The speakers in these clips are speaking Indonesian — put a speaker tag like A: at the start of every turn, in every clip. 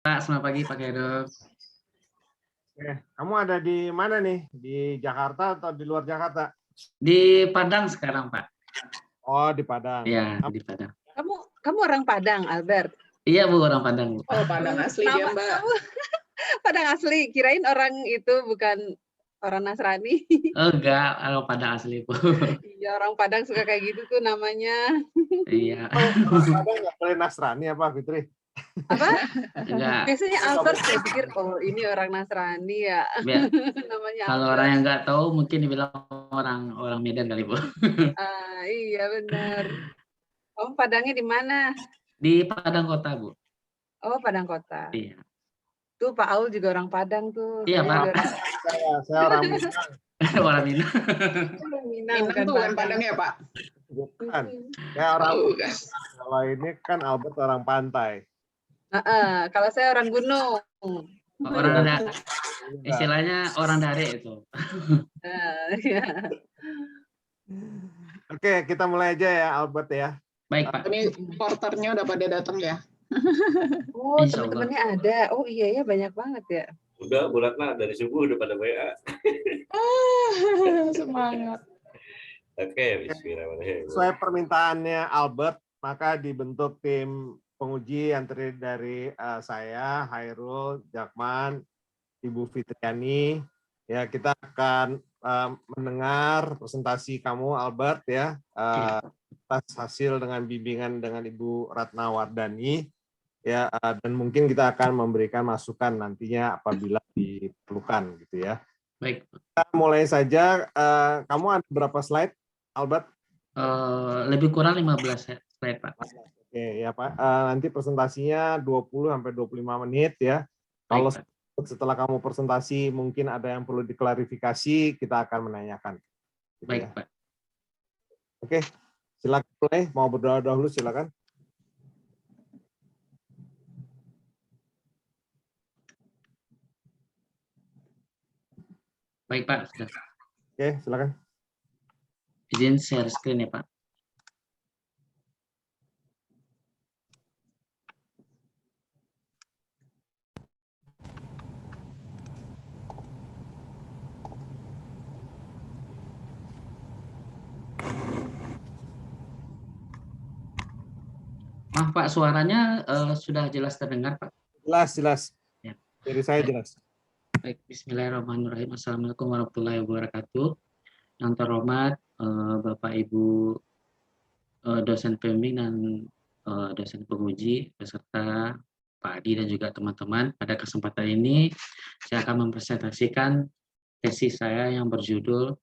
A: Pak, selamat pagi Pak Heru.
B: Kamu ada di mana nih? Di Jakarta atau di luar Jakarta?
A: Di Padang sekarang, Pak.
B: Oh, di Padang.
A: Iya, di Padang.
C: Kamu orang Padang, Albert?
A: Iya, Bu, orang Padang, Bu.
D: Oh, Padang asli dia,
C: Nama
D: Mbak.
C: kamu Padang asli, kirain orang itu bukan orang Nasrani.
A: Oh, enggak, orang Padang asli, Bu.
C: Iya, orang Padang suka kayak gitu tuh namanya.
A: Iya.
B: Orang Padang nggak boleh Nasrani apa, Fitri?
C: Apa?
A: Enggak.
C: Biasanya Albert, saya pikir, oh ini orang Nasrani ya.
A: Biar,
C: Namanya
A: kalau
C: Albert.
A: orang yang nggak tahu mungkin dibilang orang Medan kali, Bu.
C: Iya benar. Kamu Padangnya di mana?
A: Di Padang Kota, Bu.
C: Oh, Padang Kota.
A: Iya.
C: Tuh Pak Aul juga orang Padang tuh.
A: Iya, Pak.
B: Saya orang Minang.
A: Orang Minang.
C: Minang
D: Minang tuh bukan Padang ya, Pak?
B: Bukan. Saya orang
D: Bukan.
B: Kalau ini kan Albert orang pantai.
C: Kalau saya orang gunung.
A: Orang istilahnya orang Dare itu.
C: Iya.
B: Oke, kita mulai aja ya, Albert ya.
A: Baik, Pak.
D: Ini porternya udah pada datang ya?
C: Oh,
A: Insya Allah.
C: teman-temannya ada. Oh iya ya, banyak banget ya.
E: Udah bulat lah dari subuh udah pada WA.
D: Semangat.
E: Oke, bismillahirrahmanirrahim.
B: Sesuai permintaannya Albert, maka dibentuk tim penguji yang terdiri dari saya, Hairul, Jakman, Ibu Fitriani. Ya, kita akan mendengar presentasi kamu, Albert, ya, atas hasil dengan bimbingan dengan Ibu Ratna Wardani. Ya, dan mungkin kita akan memberikan masukan nantinya apabila diperlukan, gitu ya.
A: Baik.
B: Kita mulai saja. Kamu ada berapa slide, Albert?
A: Lebih kurang 15 slide, Pak.
B: Oke, ya Pak. Nanti presentasinya 20-25 menit ya. Kalau setelah kamu presentasi mungkin ada yang perlu diklarifikasi, kita akan menanyakan. Gitu
A: Baik,
B: ya.
A: Pak.
B: Oke, silakan mulai. Mau berdoa dahulu, silakan.
A: Baik, Pak. Sudah.
B: Oke, silakan.
A: Izin share screen ya, Pak. Maaf, Pak, suaranya sudah jelas terdengar, Pak?
B: Jelas, jelas.
A: Ya.
B: Dari saya jelas.
A: Baik, bismillahirrahmanirrahim. Assalamualaikum warahmatullahi wabarakatuh. Yang terhormat Bapak Ibu dosen pembimbing dan dosen penguji beserta Pak Adi dan juga teman-teman. Pada kesempatan ini saya akan mempresentasikan tesis saya yang berjudul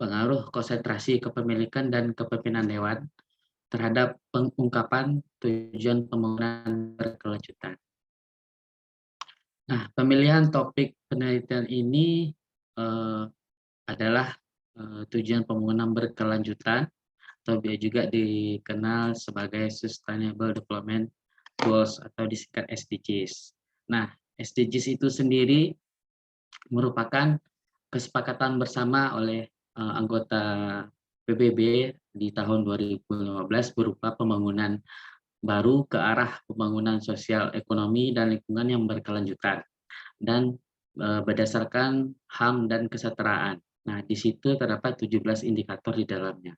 A: Pengaruh Konsentrasi Kepemilikan dan Kepemimpinan Dewan terhadap pengungkapan tujuan pembangunan berkelanjutan. Nah, pemilihan topik penelitian ini adalah tujuan pembangunan berkelanjutan atau juga dikenal sebagai Sustainable Development Goals atau disingkat SDGs. Nah, SDGs itu sendiri merupakan kesepakatan bersama oleh anggota PBB di tahun 2015 berupa pembangunan baru ke arah pembangunan sosial, ekonomi, dan lingkungan yang berkelanjutan dan berdasarkan HAM dan kesetaraan. Nah, di situ terdapat 17 indikator di dalamnya.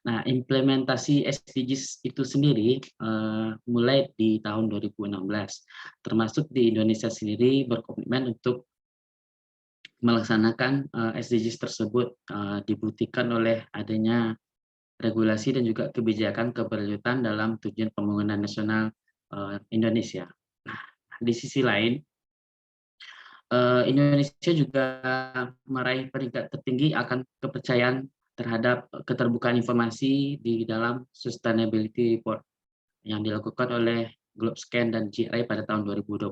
A: Nah, implementasi SDGs itu sendiri mulai di tahun 2016, termasuk di Indonesia sendiri berkomitmen untuk melaksanakan SDGs tersebut dibuktikan oleh adanya regulasi dan juga kebijakan keberlanjutan dalam tujuan pembangunan nasional Indonesia. Nah, di sisi lain, Indonesia juga meraih peringkat tertinggi akan kepercayaan terhadap keterbukaan informasi di dalam Sustainability Report yang dilakukan oleh GlobeScan dan GRI pada tahun 2020.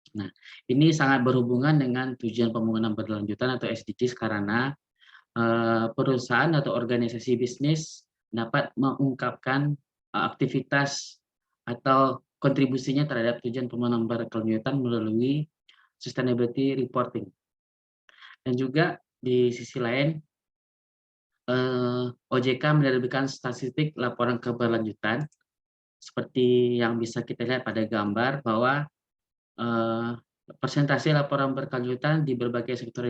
A: Nah, ini sangat berhubungan dengan tujuan pembangunan berkelanjutan atau SDGs karena perusahaan atau organisasi bisnis dapat mengungkapkan aktivitas atau kontribusinya terhadap tujuan pembangunan berkelanjutan melalui sustainability reporting. Dan juga di sisi lain, OJK menerbitkan statistik laporan keberlanjutan seperti yang bisa kita lihat pada gambar bahwa persentase laporan berkelanjutan di berbagai sektor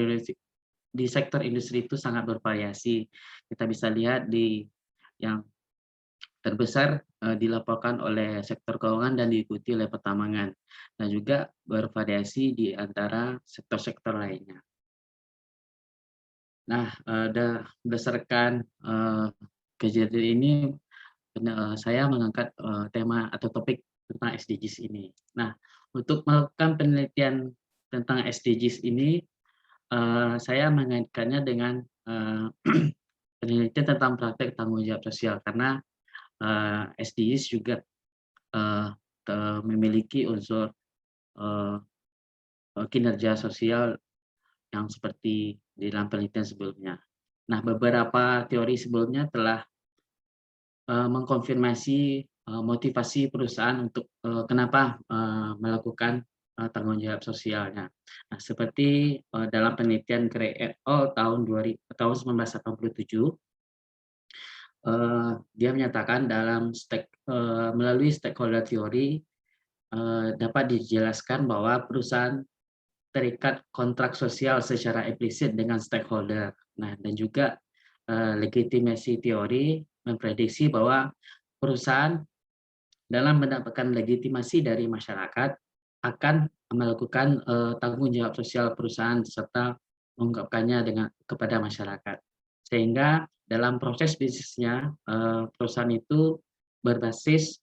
A: industri itu sangat bervariasi. Kita bisa lihat di yang terbesar dilaporkan oleh sektor keuangan dan diikuti oleh pertambangan, dan juga bervariasi di antara sektor-sektor lainnya. Nah, berdasarkan kejadian ini, saya mengangkat tema atau topik tentang SDGs ini. Nah, untuk melakukan penelitian tentang SDGs ini, saya mengaitkannya dengan penelitian tentang praktek tanggung jawab sosial, karena SDGs juga memiliki unsur kinerja sosial yang seperti di dalam penelitian sebelumnya. Nah, beberapa teori sebelumnya telah mengkonfirmasi motivasi perusahaan untuk kenapa melakukan tanggung jawab sosialnya. Nah, seperti dalam penelitian Gray et al. tahun 1987, dia menyatakan melalui stakeholder theory dapat dijelaskan bahwa perusahaan terikat kontrak sosial secara implisit dengan stakeholder. Nah, dan juga legitimasi teori memprediksi bahwa perusahaan dalam mendapatkan legitimasi dari masyarakat akan melakukan tanggung jawab sosial perusahaan serta mengungkapkannya kepada masyarakat. Sehingga dalam proses bisnisnya perusahaan itu berbasis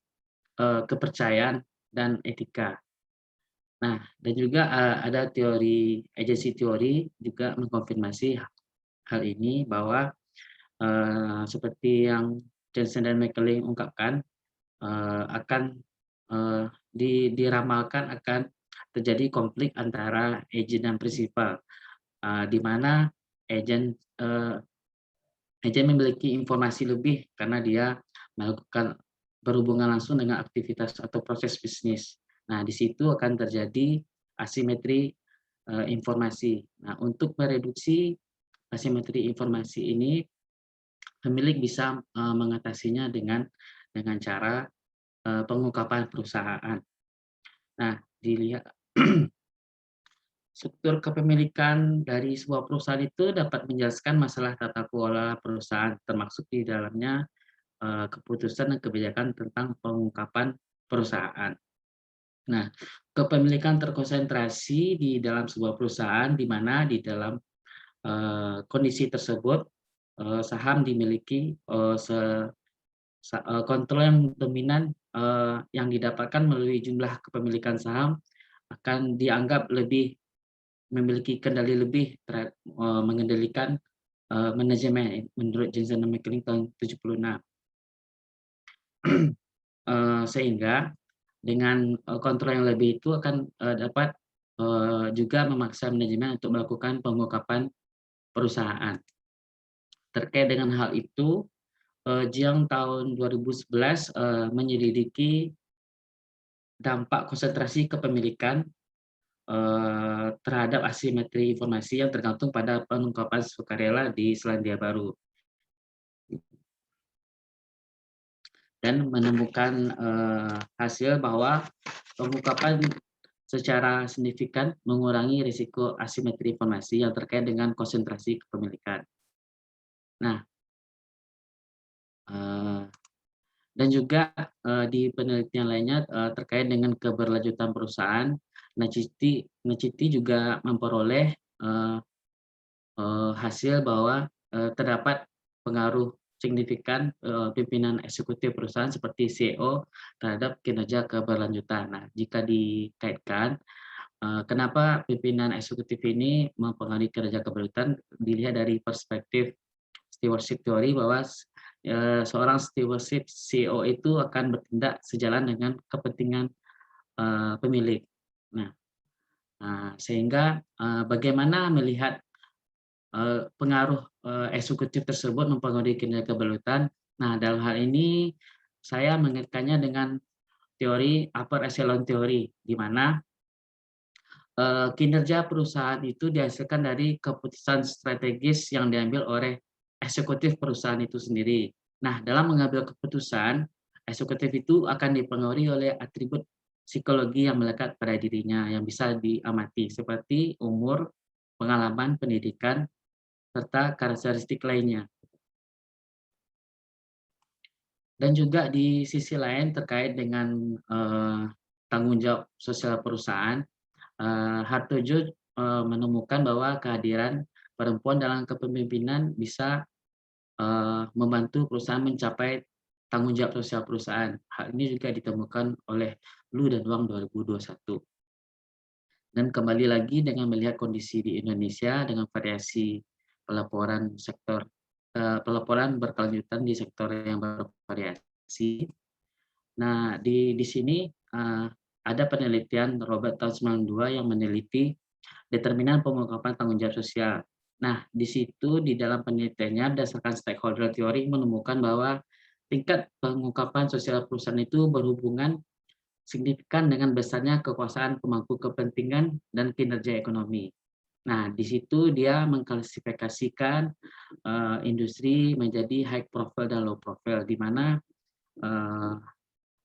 A: kepercayaan dan etika. Nah, dan juga ada teori agency teori juga mengkonfirmasi hal ini, bahwa seperti yang Jensen dan McLean ungkapkan, akan diramalkan akan terjadi konflik antara agen dan prinsipal, di mana agen memiliki informasi lebih karena dia melakukan berhubungan langsung dengan aktivitas atau proses bisnis. Nah, di situ akan terjadi asimetri informasi. Nah, untuk mereduksi asimetri informasi ini, pemilik bisa mengatasinya dengan cara pengungkapan perusahaan. Nah, dilihat struktur kepemilikan dari sebuah perusahaan itu dapat menjelaskan masalah tata kelola perusahaan, termasuk di dalamnya keputusan dan kebijakan tentang pengungkapan perusahaan. Nah, kepemilikan terkonsentrasi di dalam sebuah perusahaan, di mana di dalam kondisi tersebut saham dimiliki kontrol yang dominan yang didapatkan melalui jumlah kepemilikan saham akan dianggap lebih memiliki kendali lebih terhadap mengendalikan manajemen menurut Jensen dan McLean tahun 76. Sehingga dengan kontrol yang lebih itu akan dapat juga memaksa manajemen untuk melakukan pengungkapan perusahaan. Terkait dengan hal itu, Jiang tahun 2011 menyelidiki dampak konsentrasi kepemilikan terhadap asimetri informasi yang tergantung pada pengungkapan sukarela di Selandia Baru, dan menemukan hasil bahwa pengungkapan secara signifikan mengurangi risiko asimetri informasi yang terkait dengan konsentrasi kepemilikan. Nah, dan juga di penelitian lainnya terkait dengan keberlanjutan perusahaan, Naciti juga memperoleh hasil bahwa terdapat pengaruh signifikan pimpinan eksekutif perusahaan seperti CEO terhadap kinerja keberlanjutan. Nah, jika dikaitkan kenapa pimpinan eksekutif ini mempengaruhi kinerja keberlanjutan, dilihat dari perspektif stewardship theory, bahwa seorang stewardship CEO itu akan bertindak sejalan dengan kepentingan pemilik. Nah, sehingga bagaimana melihat pengaruh eksekutif tersebut mempengaruhi kinerja keberlanjutan. Nah, dalam hal ini saya mengaitkannya dengan teori upper echelon theory, di mana kinerja perusahaan itu dihasilkan dari keputusan strategis yang diambil oleh eksekutif perusahaan itu sendiri. Nah, dalam mengambil keputusan, Eksekutif itu akan dipengaruhi oleh atribut psikologi yang melekat pada dirinya yang bisa diamati seperti umur, pengalaman, pendidikan, serta karakteristik lainnya. Dan juga di sisi lain terkait dengan tanggung jawab sosial perusahaan, Hartojo menemukan bahwa kehadiran perempuan dalam kepemimpinan bisa membantu perusahaan mencapai tanggung jawab sosial perusahaan. Hal ini juga ditemukan oleh Lu dan Wang 2021. Dan kembali lagi dengan melihat kondisi di Indonesia dengan variasi pelaporan pelaporan berkelanjutan di sektor yang bervariasi. Nah, di sini ada penelitian Robert tahun 92 yang meneliti determinan pengungkapan tanggung jawab sosial. Nah, di situ di dalam penelitiannya berdasarkan stakeholder teori menemukan bahwa tingkat pengungkapan sosial perusahaan itu berhubungan signifikan dengan besarnya kekuasaan pemangku kepentingan dan kinerja ekonomi. Nah, di situ dia mengklasifikasikan industri menjadi high profile dan low profile, di mana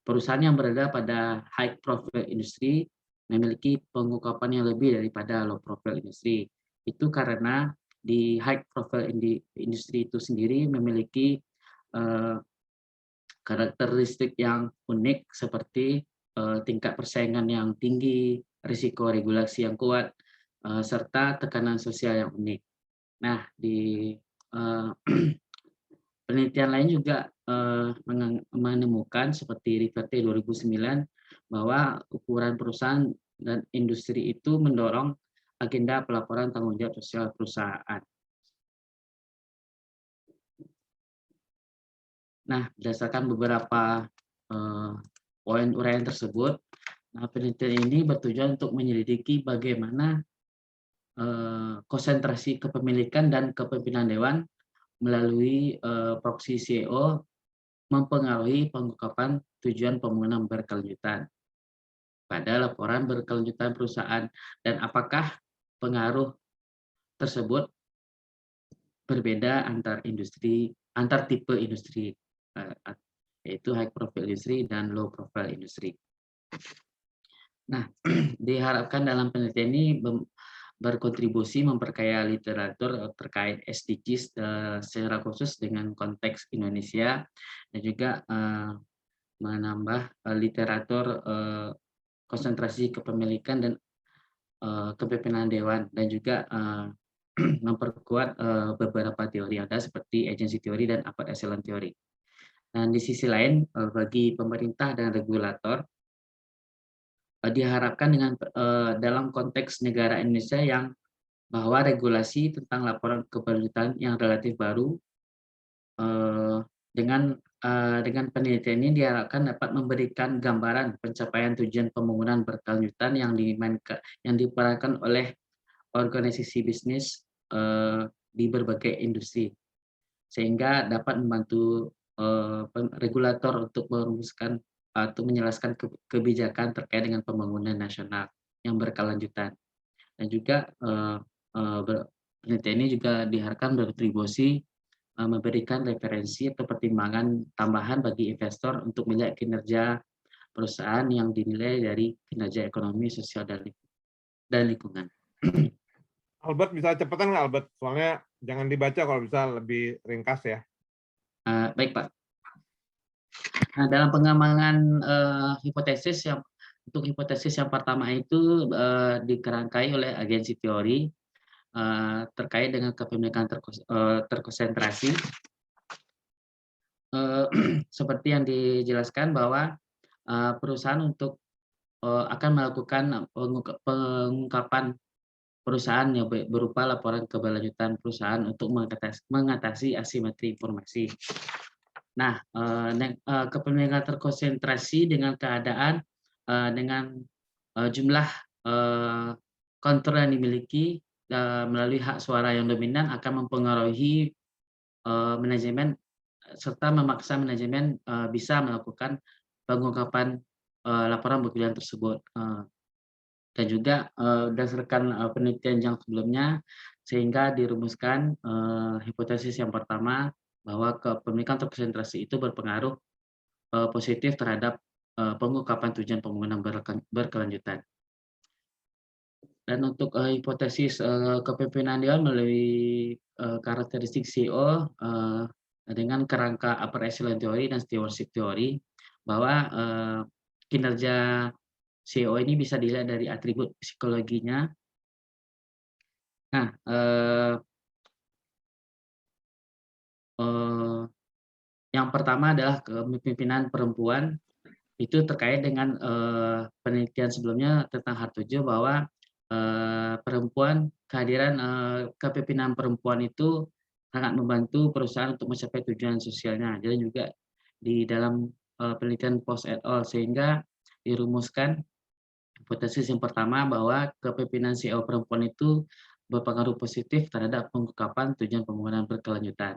A: perusahaan yang berada pada high profile industri memiliki pengungkapan yang lebih daripada low profile industri. Itu karena di high profile industri itu sendiri memiliki karakteristik yang unik seperti tingkat persaingan yang tinggi, risiko regulasi yang kuat, serta tekanan sosial yang unik. Nah, di penelitian lain juga menemukan seperti Riverte 2009 bahwa ukuran perusahaan dan industri itu mendorong agenda pelaporan tanggung jawab sosial perusahaan. Nah, berdasarkan beberapa poin uraian tersebut, penelitian ini bertujuan untuk menyelidiki bagaimana konsentrasi kepemilikan dan kepemimpinan dewan melalui proksi CEO mempengaruhi pengungkapan tujuan pembangunan berkelanjutan pada laporan berkelanjutan perusahaan, dan apakah pengaruh tersebut berbeda antar tipe industri, yaitu high profile industry dan low profile industry. Nah, diharapkan dalam penelitian ini berkontribusi memperkaya literatur terkait SDGs secara khusus dengan konteks Indonesia, dan juga menambah literatur konsentrasi kepemilikan dan kepemimpinan dewan, dan juga memperkuat beberapa teori ada seperti agency teori dan upper echelon teori. Dan di sisi lain, bagi pemerintah dan regulator diharapkan dengan dalam konteks negara Indonesia yang bahwa regulasi tentang laporan keberlanjutan yang relatif baru, dengan penelitian ini diharapkan dapat memberikan gambaran pencapaian tujuan pembangunan berkelanjutan yang diperankan oleh organisasi bisnis di berbagai industri, sehingga dapat membantu regulator untuk merumuskan atau menjelaskan kebijakan terkait dengan pembangunan nasional yang berkelanjutan. Dan juga penelitian ini juga diharapkan berkontribusi memberikan referensi atau pertimbangan tambahan bagi investor untuk melihat kinerja perusahaan yang dinilai dari kinerja ekonomi, sosial, dan lingkungan.
B: Albert, bisa cepetan nggak Albert? Soalnya jangan dibaca kalau bisa lebih ringkas ya.
A: Baik, Pak. Nah, dalam pengembangan hipotesis yang pertama itu dikerangkai oleh agensi teori terkait dengan kepemilikan terkonsentrasi. Seperti yang dijelaskan bahwa perusahaan akan melakukan pengungkapan perusahaan yang berupa laporan keberlanjutan perusahaan untuk mengatasi asimetri informasi. Nah, kepemilikan terkonsentrasi dengan keadaan dengan jumlah kontrol yang dimiliki melalui hak suara yang dominan akan mempengaruhi manajemen serta memaksa manajemen bisa melakukan pengungkapan laporan berkelanjutan tersebut. Dan juga berdasarkan penelitian yang sebelumnya, sehingga dirumuskan hipotesis yang pertama bahwa kepemilikan terkonsentrasi itu berpengaruh positif terhadap pengungkapan tujuan pembangunan berkelanjutan. Dan untuk hipotesis kepemimpinan Dewan melalui karakteristik CEO dengan kerangka upper echelon theory dan stewardship theory, bahwa kinerja CEO ini bisa dilihat dari atribut psikologinya. Nah, yang pertama adalah kepemimpinan perempuan. Itu terkait dengan penelitian sebelumnya tentang Hartojo, bahwa perempuan, kehadiran kepemimpinan perempuan itu sangat membantu perusahaan untuk mencapai tujuan sosialnya. Jadi juga di dalam penelitian Post et al. Sehingga dirumuskan hipotesis yang pertama bahwa kepemimpinan CEO perempuan itu berpengaruh positif terhadap pengungkapan tujuan pembangunan berkelanjutan.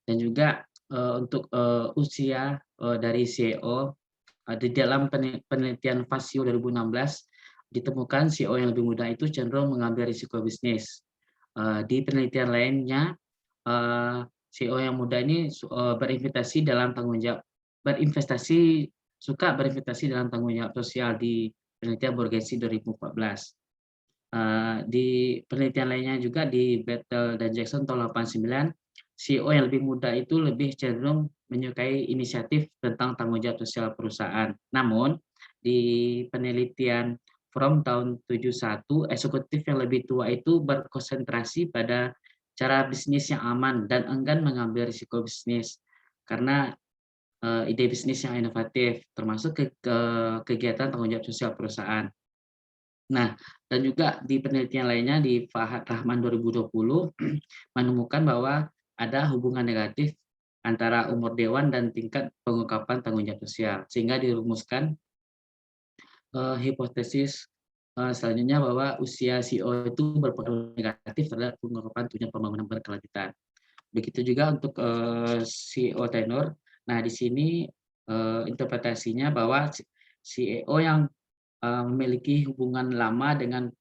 A: Dan juga untuk usia dari CEO, di dalam penelitian Fasio 2016 ditemukan CEO yang lebih muda itu cenderung mengambil risiko bisnis. Di penelitian lainnya, CEO yang muda ini berinvestasi dalam tanggung jawab, suka berinvestasi dalam tanggung jawab sosial di penelitian Borghesi 2014. Di penelitian lainnya juga di Battle dan Jackson tahun 89, CEO yang lebih muda itu lebih cenderung menyukai inisiatif tentang tanggung jawab sosial perusahaan. Namun, di penelitian From tahun 71, eksekutif yang lebih tua itu berkonsentrasi pada cara bisnis yang aman dan enggan mengambil risiko bisnis karena ide bisnis yang inovatif, termasuk kegiatan tanggung jawab sosial perusahaan. Nah, dan juga di penelitian lainnya di Fahad Rahman 2020 menemukan bahwa ada hubungan negatif antara umur dewan dan tingkat pengungkapan tanggung jawab sosial, sehingga dirumuskan hipotesis selanjutnya bahwa usia CEO itu berpengaruh negatif terhadap pengungkapan tujuan pembangunan berkelanjutan. Begitu juga untuk CEO tenor. Nah, di sini interpretasinya bahwa CEO yang memiliki hubungan lama dengan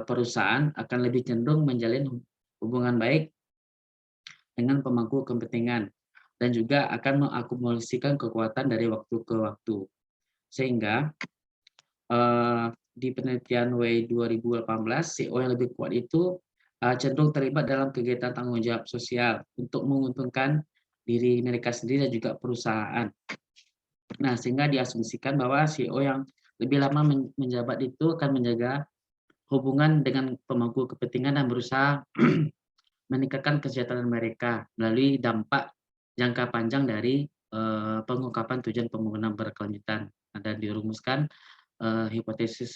A: perusahaan akan lebih cenderung menjalin hubungan baik dengan pemangku kepentingan dan juga akan mengakumulasikan kekuatan dari waktu ke waktu. Sehingga di penelitian W 2018, CEO yang lebih kuat itu cenderung terlibat dalam kegiatan tanggung jawab sosial untuk menguntungkan diri mereka sendiri dan juga perusahaan. Nah, sehingga diasumsikan bahwa CEO yang lebih lama menjabat itu akan menjaga hubungan dengan pemangku kepentingan dan berusaha meningkatkan kesejahteraan mereka melalui dampak jangka panjang dari pengungkapan tujuan pembangunan berkelanjutan. Dan dirumuskan hipotesis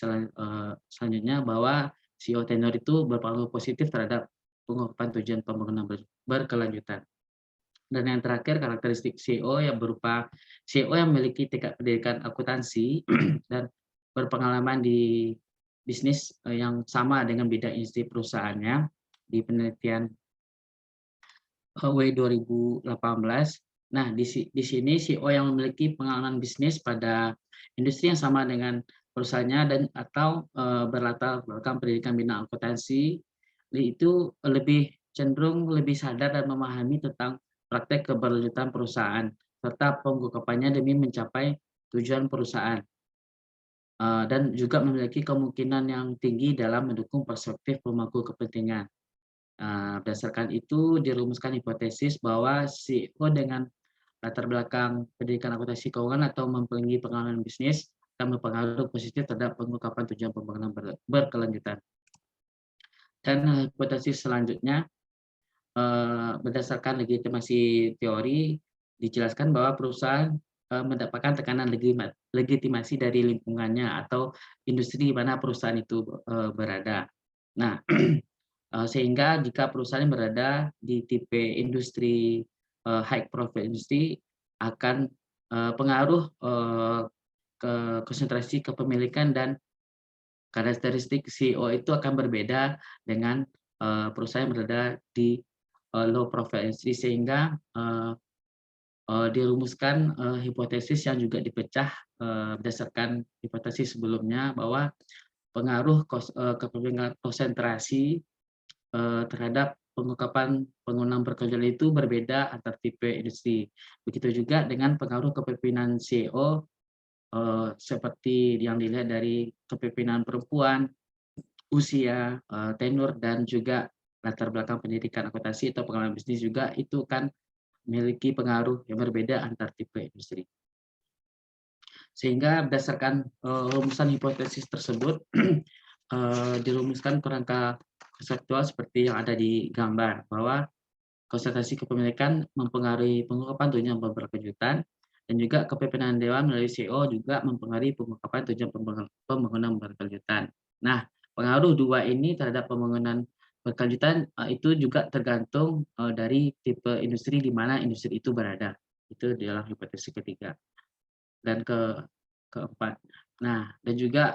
A: selanjutnya bahwa CEO tenor itu berpengaruh positif terhadap pengungkapan tujuan pembangunan berkelanjutan. Dan yang terakhir, karakteristik CEO yang berupa CEO yang memiliki tingkat pendidikan akuntansi dan berpengalaman di bisnis yang sama dengan bidang industri perusahaannya di penelitian W 2018. Nah, di sini CEO yang memiliki pengalaman bisnis pada industri yang sama dengan perusahaannya dan atau berlatar belakang pendidikan bidang akuntansi itu lebih cenderung lebih sadar dan memahami tentang praktek keberlanjutan perusahaan serta pengungkapannya demi mencapai tujuan perusahaan, dan juga memiliki kemungkinan yang tinggi dalam mendukung perspektif pemangku kepentingan. Berdasarkan itu dirumuskan hipotesis bahwa CEO dengan latar belakang pendidikan akuntansi keuangan atau memiliki pengalaman bisnis akan berpengaruh positif terhadap pengungkapan tujuan pembangunan berkelanjutan. Dan hipotesis selanjutnya, berdasarkan legitimasi teori, dijelaskan bahwa perusahaan mendapatkan tekanan legitimasi dari lingkungannya atau industri di mana perusahaan itu berada. Nah, sehingga jika perusahaan berada di tipe industri high profit industry, akan pengaruh ke konsentrasi kepemilikan dan karakteristik CEO itu akan berbeda dengan perusahaan yang berada di low profit industry, sehingga dirumuskan hipotesis yang juga dipecah berdasarkan hipotesis sebelumnya bahwa pengaruh kepemilikan konsentrasi terhadap pengungkapan penggunaan berkelanjutan itu berbeda antar tipe industri. Begitu juga dengan pengaruh kepemimpinan CEO seperti yang dilihat dari kepemimpinan perempuan, usia, tenur, dan juga latar belakang pendidikan akuntansi atau pengalaman bisnis juga itu kan memiliki pengaruh yang berbeda antar tipe industri. Sehingga berdasarkan rumusan hipotesis tersebut dirumuskan kerangka konseptual seperti yang ada di gambar, bahwa konsentrasi kepemilikan mempengaruhi pengungkapan tujuan berkelanjutan, dan juga kepemimpinan dewan melalui CEO juga mempengaruhi pengungkapan tujuan pembangunan berkelanjutan. Nah, pengaruh dua ini terhadap pembangunan berkelanjutan itu juga tergantung dari tipe industri di mana industri itu berada. Itu dalam hipotesis ketiga. Dan keempat. Nah, dan juga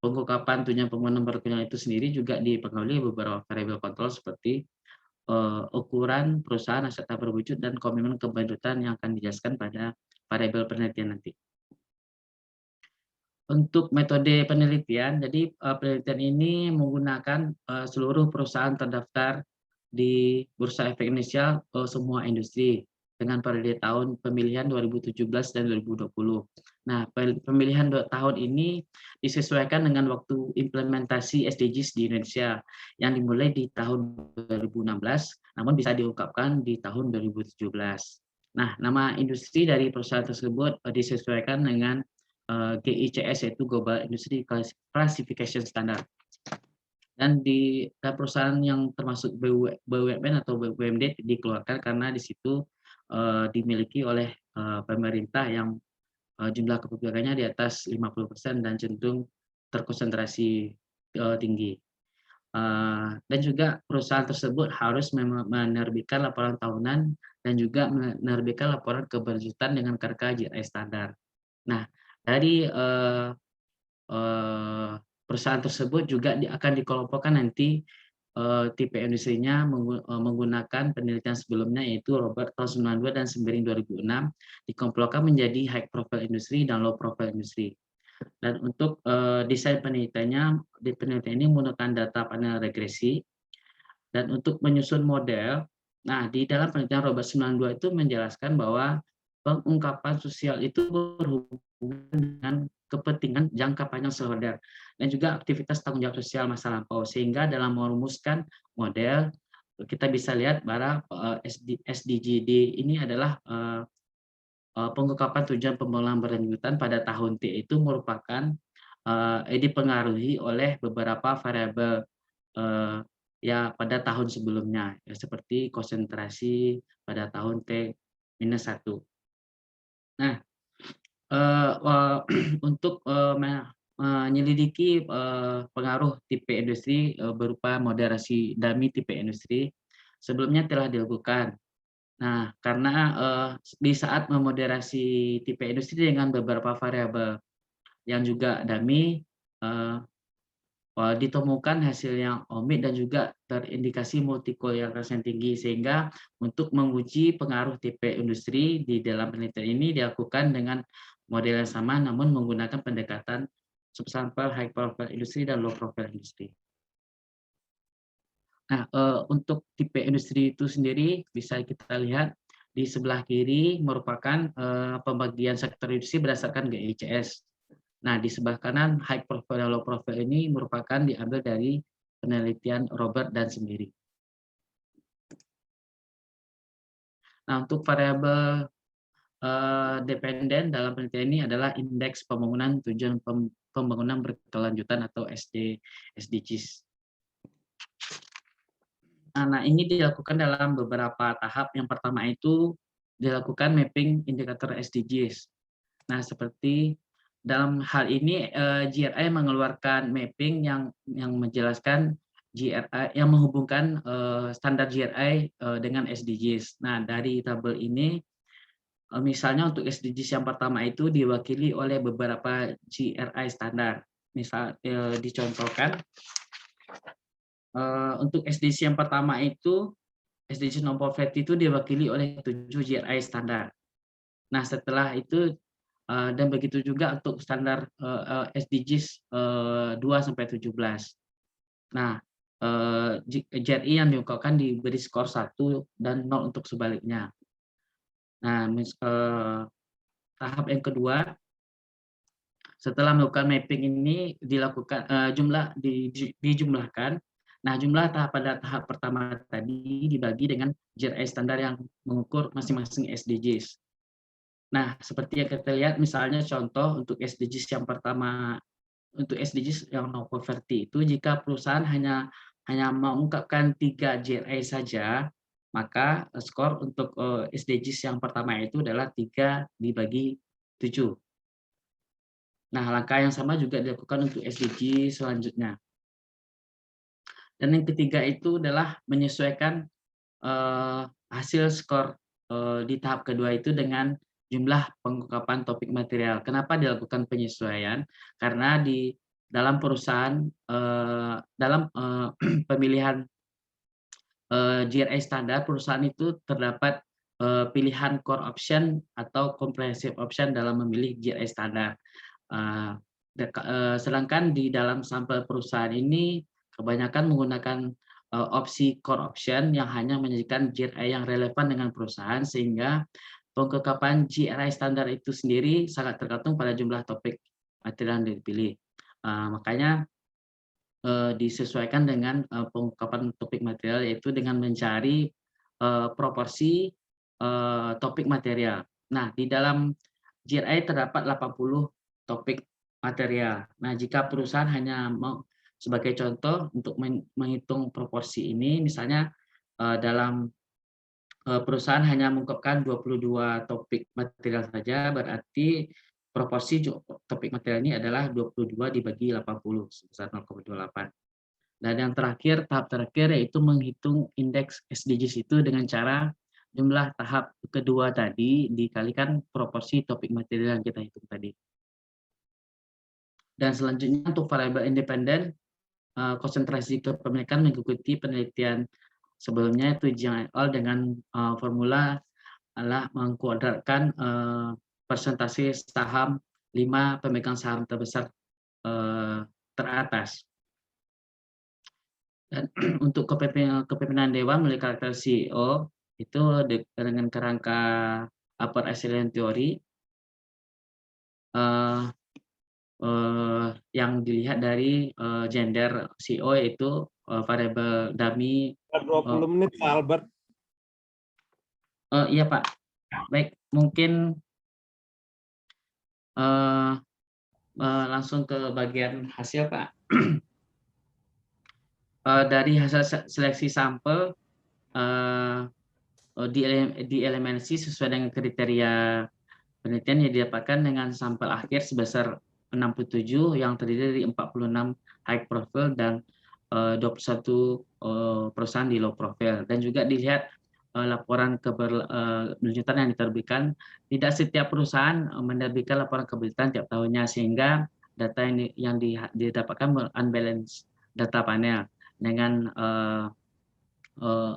A: pengungkapan tujuan pembangunan berkelanjutan itu sendiri juga dipengaruhi beberapa variabel kontrol seperti ukuran perusahaan, aset tak berwujud, dan komitmen keberlanjutan yang akan dijelaskan pada variabel penelitian nanti. Untuk metode penelitian, jadi penelitian ini menggunakan seluruh perusahaan terdaftar di Bursa Efek Indonesia semua industri dengan periode tahun pemilihan 2017 dan 2020. Nah, pemilihan tahun ini disesuaikan dengan waktu implementasi SDGs di Indonesia yang dimulai di tahun 2016, namun bisa diungkapkan di tahun 2017. Nah, nama industri dari perusahaan tersebut disesuaikan dengan GICS, yaitu Global Industry Classification Standard. Dan di perusahaan yang termasuk BUMN atau BUMD dikeluarkan karena di situ dimiliki oleh pemerintah yang jumlah kepegawaiannya di atas 50% dan cenderung terkonsentrasi tinggi. Dan juga perusahaan tersebut harus menerbitkan laporan tahunan dan juga menerbitkan laporan keberlanjutan dengan kerangka GRI standar. Nah, dari perusahaan tersebut juga akan dikelompokkan nanti tipe industrinya menggunakan penelitian sebelumnya, yaitu Robert tahun 92 dan Sembering 2006 dikelompokkan menjadi high profile industry dan low profile industry. Dan untuk desain penelitiannya, di penelitian ini menggunakan data panel regresi. Dan untuk menyusun model, nah di dalam penelitian Robert 92 itu menjelaskan bahwa pengungkapan sosial itu berhubungan dengan kepentingan jangka panjang shareholder dan juga aktivitas tanggung jawab sosial masa lampau, sehingga dalam merumuskan model kita bisa lihat bahwa SDGD ini adalah pengungkapan tujuan pembangunan berkelanjutan pada tahun T itu merupakan dipengaruhi oleh beberapa variabel ya pada tahun sebelumnya, ya, seperti konsentrasi pada tahun T-1. Nah, untuk menyelidiki pengaruh tipe industri berupa moderasi dummy tipe industri sebelumnya telah dilakukan. Nah, karena di saat memoderasi tipe industri dengan beberapa variabel yang juga dummy, ditemukan hasil yang omit dan juga terindikasi multikoleritas yang tinggi, sehingga untuk menguji pengaruh tipe industri di dalam penelitian ini dilakukan dengan model yang sama namun menggunakan pendekatan subsampel high profile industri dan low profile industri. Nah, untuk tipe industri itu sendiri bisa kita lihat di sebelah kiri merupakan pembagian sektor industri berdasarkan GICS. Nah, di sebelah kanan high profile dan low profile ini merupakan diambil dari penelitian Robert dan Sembering. Nah, untuk variabel dependen dalam penelitian ini adalah indeks pembangunan tujuan pembangunan berkelanjutan atau SDGs. Nah, ini dilakukan dalam beberapa tahap. Yang pertama itu dilakukan mapping indikator SDGs. Nah, seperti dalam hal ini GRI mengeluarkan mapping yang menjelaskan GRI yang menghubungkan standar GRI dengan SDGs. Nah, dari tabel ini misalnya untuk SDGs yang pertama itu diwakili oleh beberapa GRI standar. Misal dicontohkan untuk SDGs yang pertama itu SDGs non poverty itu diwakili oleh 7 GRI standar. Nah, setelah itu dan begitu juga untuk standar SDGs 2 sampai 17. Nah, JRI yang diungkapkan diberi skor 1 dan 0 untuk sebaliknya. Nah, tahap yang kedua, setelah melakukan mapping ini dilakukan dijumlahkan. Nah, jumlah pada tahap pertama tadi dibagi dengan JRI standar yang mengukur masing-masing SDGs. Nah, seperti yang kita lihat, misalnya contoh untuk SDGs yang pertama, untuk SDGs yang no poverty itu, jika perusahaan hanya mengungkapkan 3 JRI saja, maka skor untuk SDGs yang pertama itu adalah 3 dibagi 7. Nah, langkah yang sama juga dilakukan untuk SDG selanjutnya. Dan yang ketiga itu adalah menyesuaikan hasil skor di tahap kedua itu dengan jumlah pengungkapan topik material. Kenapa dilakukan penyesuaian? Karena di dalam perusahaan, dalam pemilihan GRI standar, perusahaan itu terdapat pilihan core option atau comprehensive option dalam memilih GRI standar. Sedangkan di dalam sampel perusahaan ini kebanyakan menggunakan opsi core option yang hanya menyajikan GRI yang relevan dengan perusahaan, sehingga pengungkapan GRI standar itu sendiri sangat tergantung pada jumlah topik material yang dipilih. Makanya disesuaikan dengan pengungkapan topik material, yaitu dengan mencari proporsi topik material. Nah, di dalam GRI terdapat 80 topik material. Nah, jika perusahaan hanya mau, sebagai contoh untuk menghitung proporsi ini, misalnya dalam perusahaan hanya mengungkapkan 22 topik material saja, berarti proporsi topik material ini adalah 22 dibagi 80 sebesar 0,28. Dan yang terakhir, tahap terakhir yaitu menghitung indeks SDGs itu dengan cara jumlah tahap kedua tadi dikalikan proporsi topik material yang kita hitung tadi. Dan selanjutnya untuk variabel independen, konsentrasi kepemilikan mengikuti penelitian sebelumnya, itu Jiang et al. Dengan formula adalah mengkuadratkan persentase saham 5 pemegang saham terbesar teratas. Dan untuk kepemimpinan dewan melalui karakter CEO itu dengan kerangka upper echelon theory yang dilihat dari gender CEO, yaitu variabel dummy.
B: 20 menit Pak Albert.
A: Iya Pak, baik, mungkin langsung ke bagian hasil Pak. Dari hasil seleksi sampel dielemensi sesuai dengan kriteria penelitian yang didapatkan dengan sampel akhir sebesar 67 yang terdiri dari 46 high profile dan 21 perusahaan di low profile. Dan juga dilihat laporan keberlanjutan yang diterbitkan. Tidak setiap perusahaan menerbitkan laporan keberlanjutan tiap tahunnya, sehingga data yang didapatkan unbalanced data panel dengan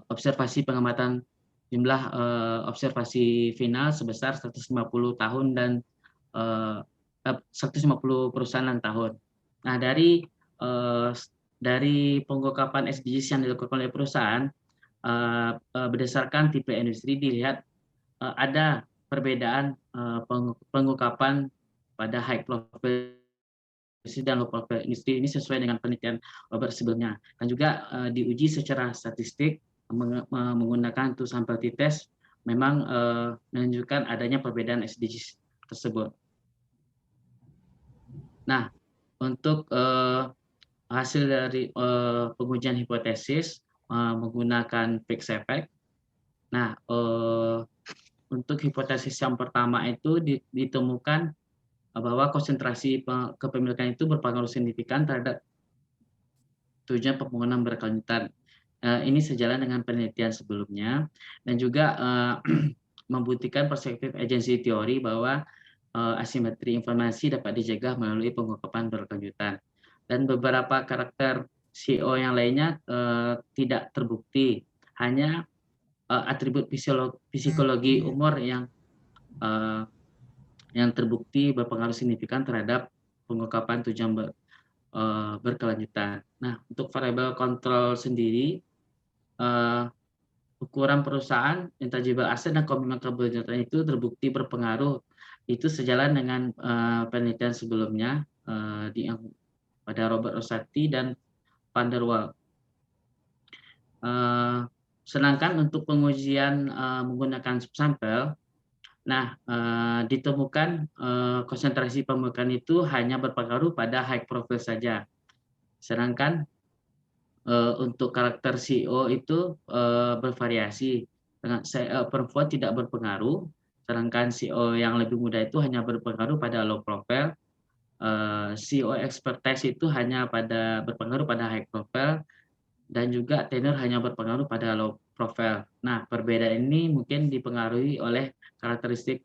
A: observasi pengamatan jumlah observasi final sebesar 150 tahun dan 150 perusahaan dan tahun. Nah, dari pengungkapan SDGs yang dilakukan oleh perusahaan berdasarkan tipe industri, dilihat ada perbedaan pengungkapan pada high profile dan low profile industri ini sesuai dengan penelitian sebelumnya, dan juga diuji secara statistik menggunakan sampel t-test, memang menunjukkan adanya perbedaan SDGs tersebut. Nah, untuk hasil dari pengujian hipotesis menggunakan fixed effect. Nah, untuk hipotesis yang pertama itu ditemukan bahwa konsentrasi kepemilikan itu berpengaruh signifikan terhadap tujuan pembangunan berkelanjutan. Ini sejalan dengan penelitian sebelumnya, dan juga membuktikan perspektif agency teori bahwa asimetri informasi dapat dicegah melalui pengungkapan berkelanjutan. Dan beberapa karakter CEO yang lainnya tidak terbukti, hanya atribut psikologi umur yang terbukti berpengaruh signifikan terhadap pengungkapan tujuan berkelanjutan. Nah, untuk variabel kontrol sendiri, ukuran perusahaan, intangible asset dan komitmen keberlanjutan itu terbukti berpengaruh. Itu sejalan dengan penelitian sebelumnya pada Robert Rosati dan Van der Waal. Sedangkan untuk pengujian menggunakan subsampel, nah ditemukan konsentrasi pembukaan itu hanya berpengaruh pada high profile saja. Sedangkan untuk karakter CEO itu bervariasi. Dengan perempuan tidak berpengaruh, sedangkan CEO yang lebih muda itu hanya berpengaruh pada low profile. CEO expertise itu hanya berpengaruh pada high profile, dan juga tenure hanya berpengaruh pada low profile. Nah, perbedaan ini mungkin dipengaruhi oleh karakteristik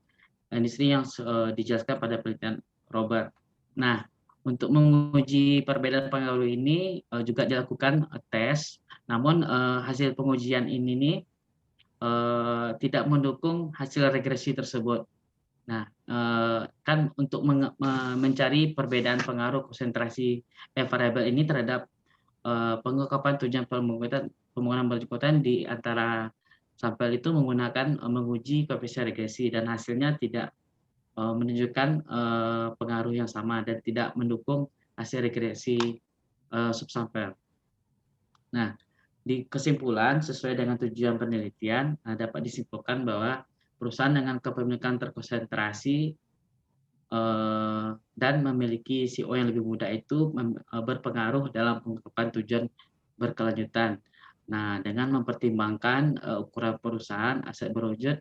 A: industri yang dijelaskan pada penelitian Robert. Nah, untuk menguji perbedaan pengaruh ini juga dilakukan tes, namun hasil pengujian ini nih tidak mendukung hasil regresi tersebut. Nah, kan untuk mencari perbedaan pengaruh konsentrasi variabel ini terhadap pengungkapan tujuan pembangunan berkelanjutan di antara sampel itu menggunakan menguji koefisien regresi, dan hasilnya tidak menunjukkan pengaruh yang sama dan tidak mendukung hasil regresi subsampel. Nah, di kesimpulan sesuai dengan tujuan penelitian dapat disimpulkan bahwa perusahaan dengan kepemilikan terkonsentrasi dan memiliki CEO yang lebih muda itu berpengaruh dalam pengungkapan tujuan berkelanjutan. Nah, dengan mempertimbangkan ukuran perusahaan, aset berwujud,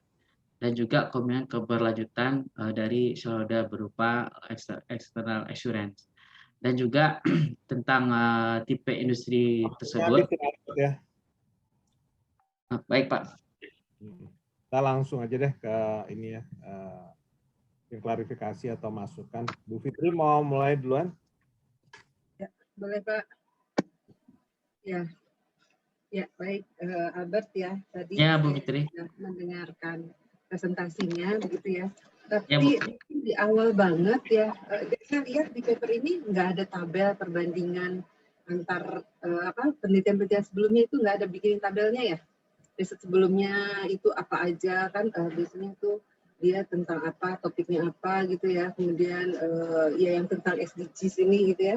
A: dan juga komitmen keberlanjutan dari shareholder berupa external assurance. Dan juga tentang tipe industri tersebut.
B: Ya.
A: Baik, Pak.
B: Kita langsung aja deh ke ini ya, yang klarifikasi atau masukan. Bu Fitri mau mulai duluan?
C: Ya, boleh Pak. Ya baik, Albert ya, tadi
A: Ya, Bu Fitri.
C: sudah mendengarkan presentasinya begitu ya. Tapi
A: Ya,
C: di awal banget ya, saya lihat di paper ini nggak ada tabel perbandingan antar penelitian-penelitian sebelumnya, itu nggak ada bikin tabelnya ya. Riset sebelumnya itu apa aja kan, biasanya itu dia tentang apa, topiknya apa gitu ya. Kemudian ya yang tentang SDGs ini gitu ya.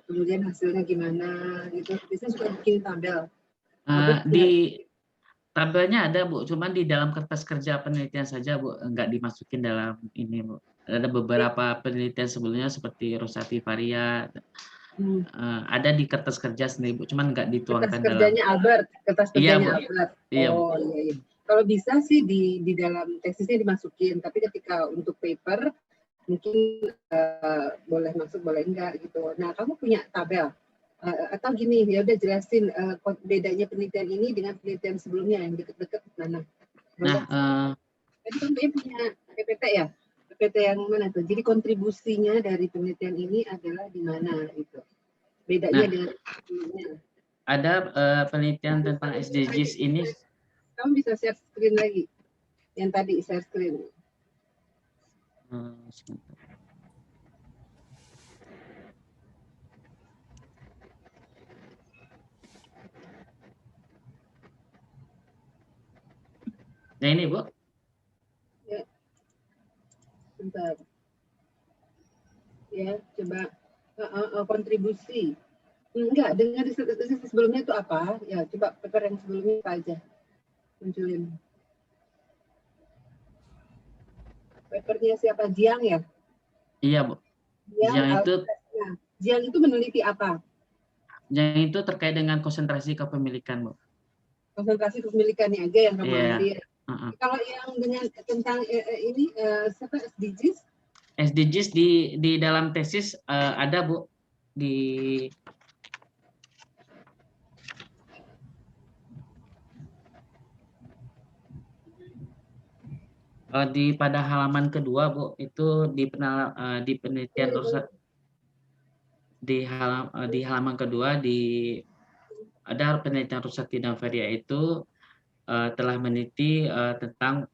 C: Kemudian hasilnya gimana gitu, biasanya suka bikin tabel.
A: di tabelnya ada, Bu, cuman di dalam kertas kerja penelitian saja, Bu, nggak dimasukin dalam ini, Bu. Ada beberapa penelitian sebelumnya seperti Rosati Varia, ada di kertas kerja sendiri, Bu, cuman nggak dituangkan
C: kertas kerjanya
A: dalam.
C: Albert, kertas kerjanya
A: Iya, Bu.
C: Albert.
A: Iya, Bu.
C: Oh iya. Kalau bisa sih di dalam tesisnya dimasukin, tapi ketika untuk paper mungkin boleh masuk boleh enggak gitu. Nah, kamu punya tabel atau gini ya, udah jelasin bedanya penelitian ini dengan penelitian sebelumnya yang deket-deket mana?
A: Nah,
C: tadi kan punya PPT ya, PPT yang mana tuh? Jadi kontribusinya dari penelitian ini adalah di mana itu? Bedanya dengan sebelumnya.
A: Ada penelitian tentang SDGs ini.
C: Kamu bisa share screen lagi, yang tadi share screen.
A: Nah ini, Bu.
C: Ya, bentar. Ya, coba kontribusi. Enggak, dengan riset sebelumnya itu apa? Ya, coba paper yang sebelumnya apa aja? Munculin. Papernya siapa? Jiang ya?
A: Iya, Bu.
C: Jiang itu meneliti apa?
A: Jiang itu terkait dengan konsentrasi kepemilikan, Bu.
C: Konsentrasi kepemilikannya aja yang kamu ambil. Kalau yang dengan tentang ini siapa SDGs?
A: SDGs di dalam tesis ada, Bu, di pada halaman kedua, Bu, itu di penelitian di halaman kedua ada penelitian Rosati dan Varia itu telah meneliti tentang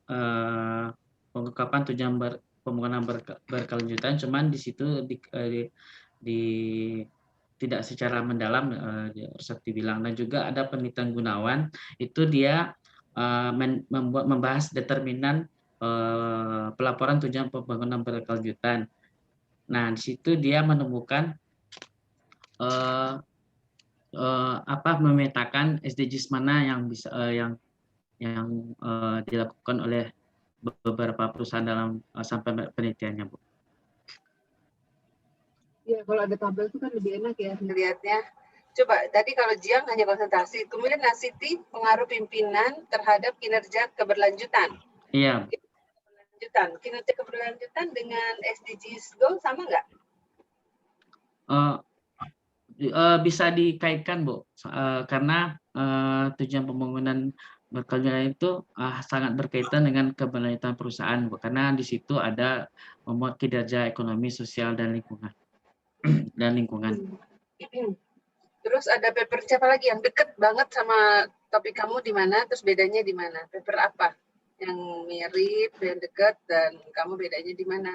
A: pengungkapan tujuan pembangunan berkelanjutan, cuman di situ tidak secara mendalam, seperti bilang, dan juga ada penelitian Gunawan itu dia membahas determinan pelaporan tujuan pembangunan berkelanjutan. Nah, di situ dia menemukan memetakan SDGs mana yang bisa yang dilakukan oleh beberapa perusahaan dalam sampai penelitiannya, Bu.
C: Ya, kalau ada tabel itu kan lebih enak ya melihatnya. Coba, tadi kalau Jiang hanya konsentrasi, kemudian Nasiti pengaruh pimpinan terhadap kinerja keberlanjutan.
A: Iya.
C: Kinerja keberlanjutan dengan SDGs Goal sama nggak?
A: Bisa dikaitkan, Bu, karena tujuan pembangunan berkelanjutan itu sangat berkaitan dengan keberlanjutan perusahaan, Bu, karena di situ ada memuat kinerja ekonomi, sosial, dan lingkungan.
C: Terus ada paper siapa lagi yang deket banget sama topik kamu di mana? Terus bedanya di mana? Paper apa yang mirip, yang dekat, dan kamu bedanya di mana?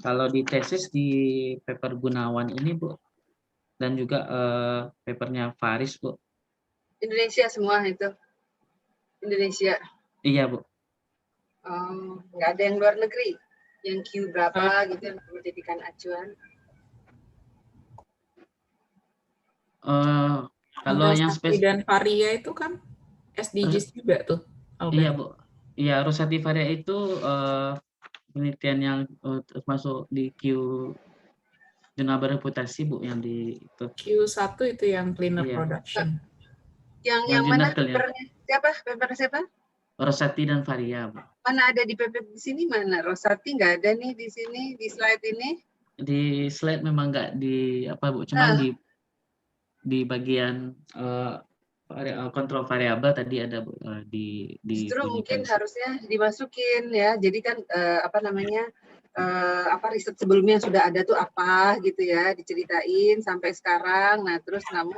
A: Kalau di tesis di paper Gunawan ini, Bu, dan juga papernya Faris, Bu.
C: Indonesia semua itu? Indonesia?
A: Iya, Bu.
C: Nggak ada yang luar negeri? Yang Q berapa gitu yang perlu dijadikan acuan?
A: Kalau yang
F: Rosati dan Varia itu kan SDGs juga tuh, Albert.
A: Iya, Bu. Iya, Rosati Varia itu penelitian yang masuk di Q jurnal bereputasi, Bu, yang di itu.
F: Q1 itu yang cleaner production.
C: Yang mana papernya siapa? Paper siapa?
A: Rosati dan Varia, Bu.
C: Mana ada di paper di sini mana? Rosati nggak ada nih di sini di slide ini.
A: Di slide memang nggak di apa, Bu, cuma di bagian kontrol variabel tadi ada, Bu, di
C: justru mungkin harusnya dimasukin ya. Jadi kan riset sebelumnya sudah ada tuh apa gitu ya, diceritain sampai sekarang. Nah, terus kamu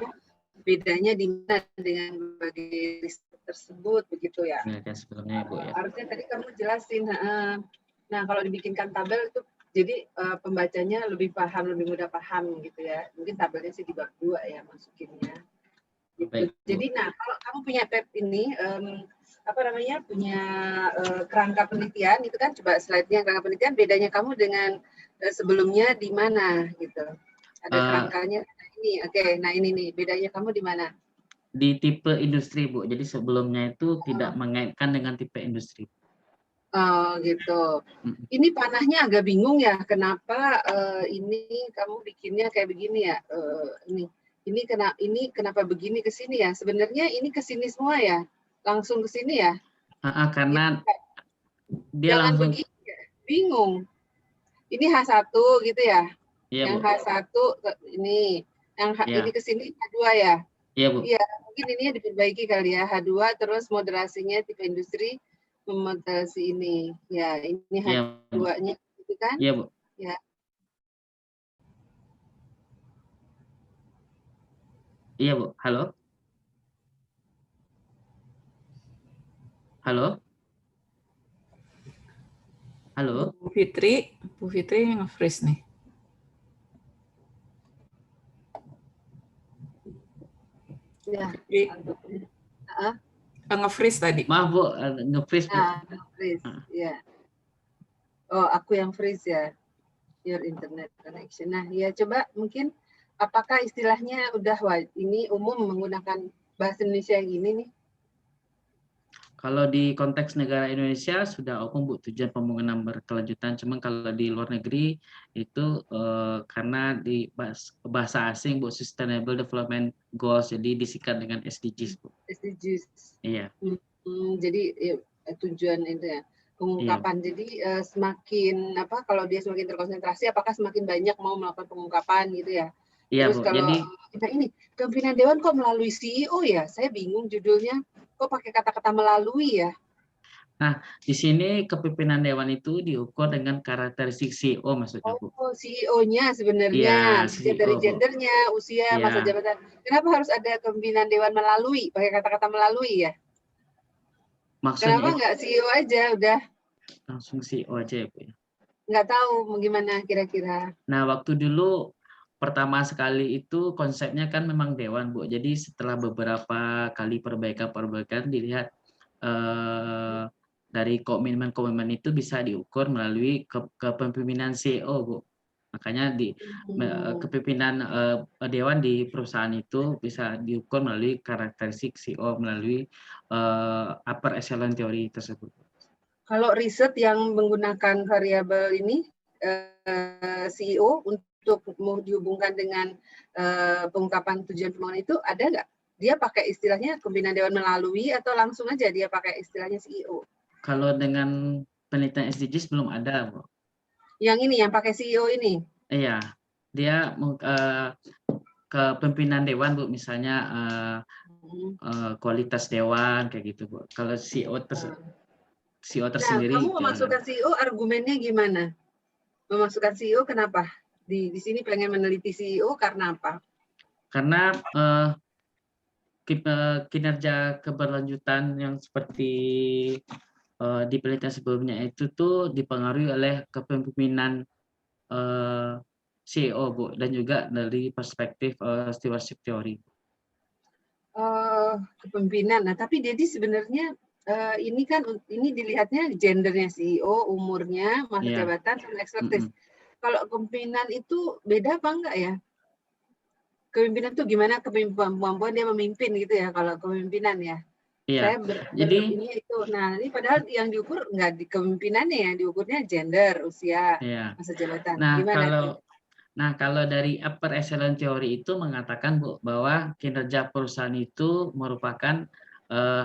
C: bedanya di mana dengan berbagai riset tersebut begitu ya?
A: Sebelumnya, Bu, ya.
C: Harusnya tadi kamu jelasin. Nah, kalau dibikinkan tabel itu jadi pembacanya lebih mudah paham gitu ya. Mungkin tabelnya sih di bab 2 ya masukinnya. Gitu.
A: Baik,
C: jadi nah kalau kamu punya PEP ini punya kerangka penelitian itu kan, coba slide-nya kerangka penelitian, bedanya kamu dengan sebelumnya di mana gitu. Ada kerangkanya ini. Oke, nah ini nih bedanya kamu di mana?
A: Di tipe industri, Bu. Jadi sebelumnya itu tidak mengaitkan dengan tipe industri.
C: Oh gitu. Ini panahnya agak bingung ya, kenapa ini kamu bikinnya kayak begini ya? Ini kenapa begini ke sini ya? Sebenarnya ini ke sini semua ya? Langsung ke sini ya?
A: Karena dia
C: jangan
A: langsung
C: begini ya? Bingung. Ini H1 gitu ya?
A: Iya,
C: yang
A: Bu.
C: H1 ini, yang ini ke sini H2 ya?
A: Iya, Bu.
C: Iya, mungkin ini diperbaiki kali ya, H2 terus moderasinya tipe industri memoderasi ini. Ya, ini H2-nya gitu kan?
A: Iya, Bu.
C: Ya.
A: Iya, Bu. Halo? Halo? Halo?
F: Bu Fitri nge-freeze nih.
C: Ya.
F: Nge-freeze tadi.
A: Maaf, Bu, nge-freeze, Bu.
C: Nge-freeze, ya. Oh, aku yang freeze ya. Your internet connection. Nah, ya coba mungkin apakah istilahnya udah ini umum menggunakan bahasa Indonesia yang ini nih?
A: Kalau di konteks negara Indonesia sudah umum, Bu, tujuan pembangunan berkelanjutan. Cuma kalau di luar negeri itu karena di bahasa asing, Bu, Sustainable Development Goals, jadi disingkat dengan SDGs, Bu.
C: SDGs.
A: Iya.
C: Jadi tujuan itu ya. Pengungkapan. Iya. Jadi semakin kalau dia semakin terkonsentrasi, apakah semakin banyak mau melakukan pengungkapan gitu ya?
A: Iya,
C: terus Bu, kalau ini pimpinan dewan kok melalui CEO ya? Saya bingung judulnya. Kok pakai kata-kata melalui ya?
A: Nah, di sini kepimpinan dewan itu diukur dengan karakteristik CEO maksudnya, Bu.
C: Oh, CEO-nya sebenarnya.
A: Iya,
C: dari gendernya, usia, masa jabatan. Kenapa harus ada kepimpinan dewan melalui? Pakai kata-kata melalui ya?
A: Maksudnya
C: Kenapa
A: itu
C: nggak CEO aja udah?
A: langsung CEO aja ya, Bu ya?
C: Nggak tahu mau gimana kira-kira.
A: Nah, waktu dulu pertama sekali itu konsepnya kan memang dewan, Bu. Jadi setelah beberapa kali perbaikan-perbaikan dilihat dari komitmen-komitmen itu bisa diukur melalui kepemimpinan CEO, Bu. Makanya di kepemimpinan dewan di perusahaan itu bisa diukur melalui karakteristik CEO, melalui upper echelon theory tersebut.
C: Kalau riset yang menggunakan variabel ini CEO untuk mau dihubungkan dengan pengungkapan tujuan pembangunan itu ada nggak? Dia pakai istilahnya pimpinan dewan melalui atau langsung aja dia pakai istilahnya CEO?
A: Kalau dengan penelitian SDGs belum ada, Bu.
C: Yang ini yang pakai CEO ini?
A: Iya, dia ke pimpinan dewan, Bu, misalnya kualitas dewan kayak gitu, Bu. Kalau CEO
C: Nah,
A: tersendiri
C: kamu memasukkan CEO argumennya gimana? Memasukkan CEO kenapa? Di sini pengen meneliti CEO karena apa?
A: karena kinerja keberlanjutan yang seperti di penelitian sebelumnya itu tuh dipengaruhi oleh kepemimpinan CEO, Bu, dan juga dari perspektif stewardship theory.
C: Kepemimpinan. Nah, tapi Dedi sebenarnya ini kan ini dilihatnya gendernya CEO, umurnya, masa
A: Iya.
C: jabatan, dan expertise. Kalau kepemimpinan itu beda apa enggak ya? Kepemimpinan itu gimana kemampuan dia memimpin gitu ya kalau kepemimpinan ya.
A: Iya.
C: Saya
A: Jadi
C: ini itu. Nah, ini padahal yang diukur enggak di kepemimpinannya ya, diukurnya gender, usia,
A: iya.
C: masa jabatan.
A: Nah,
C: Gimana?
A: kalau dari upper echelon theory itu mengatakan, Bu, bahwa kinerja perusahaan itu merupakan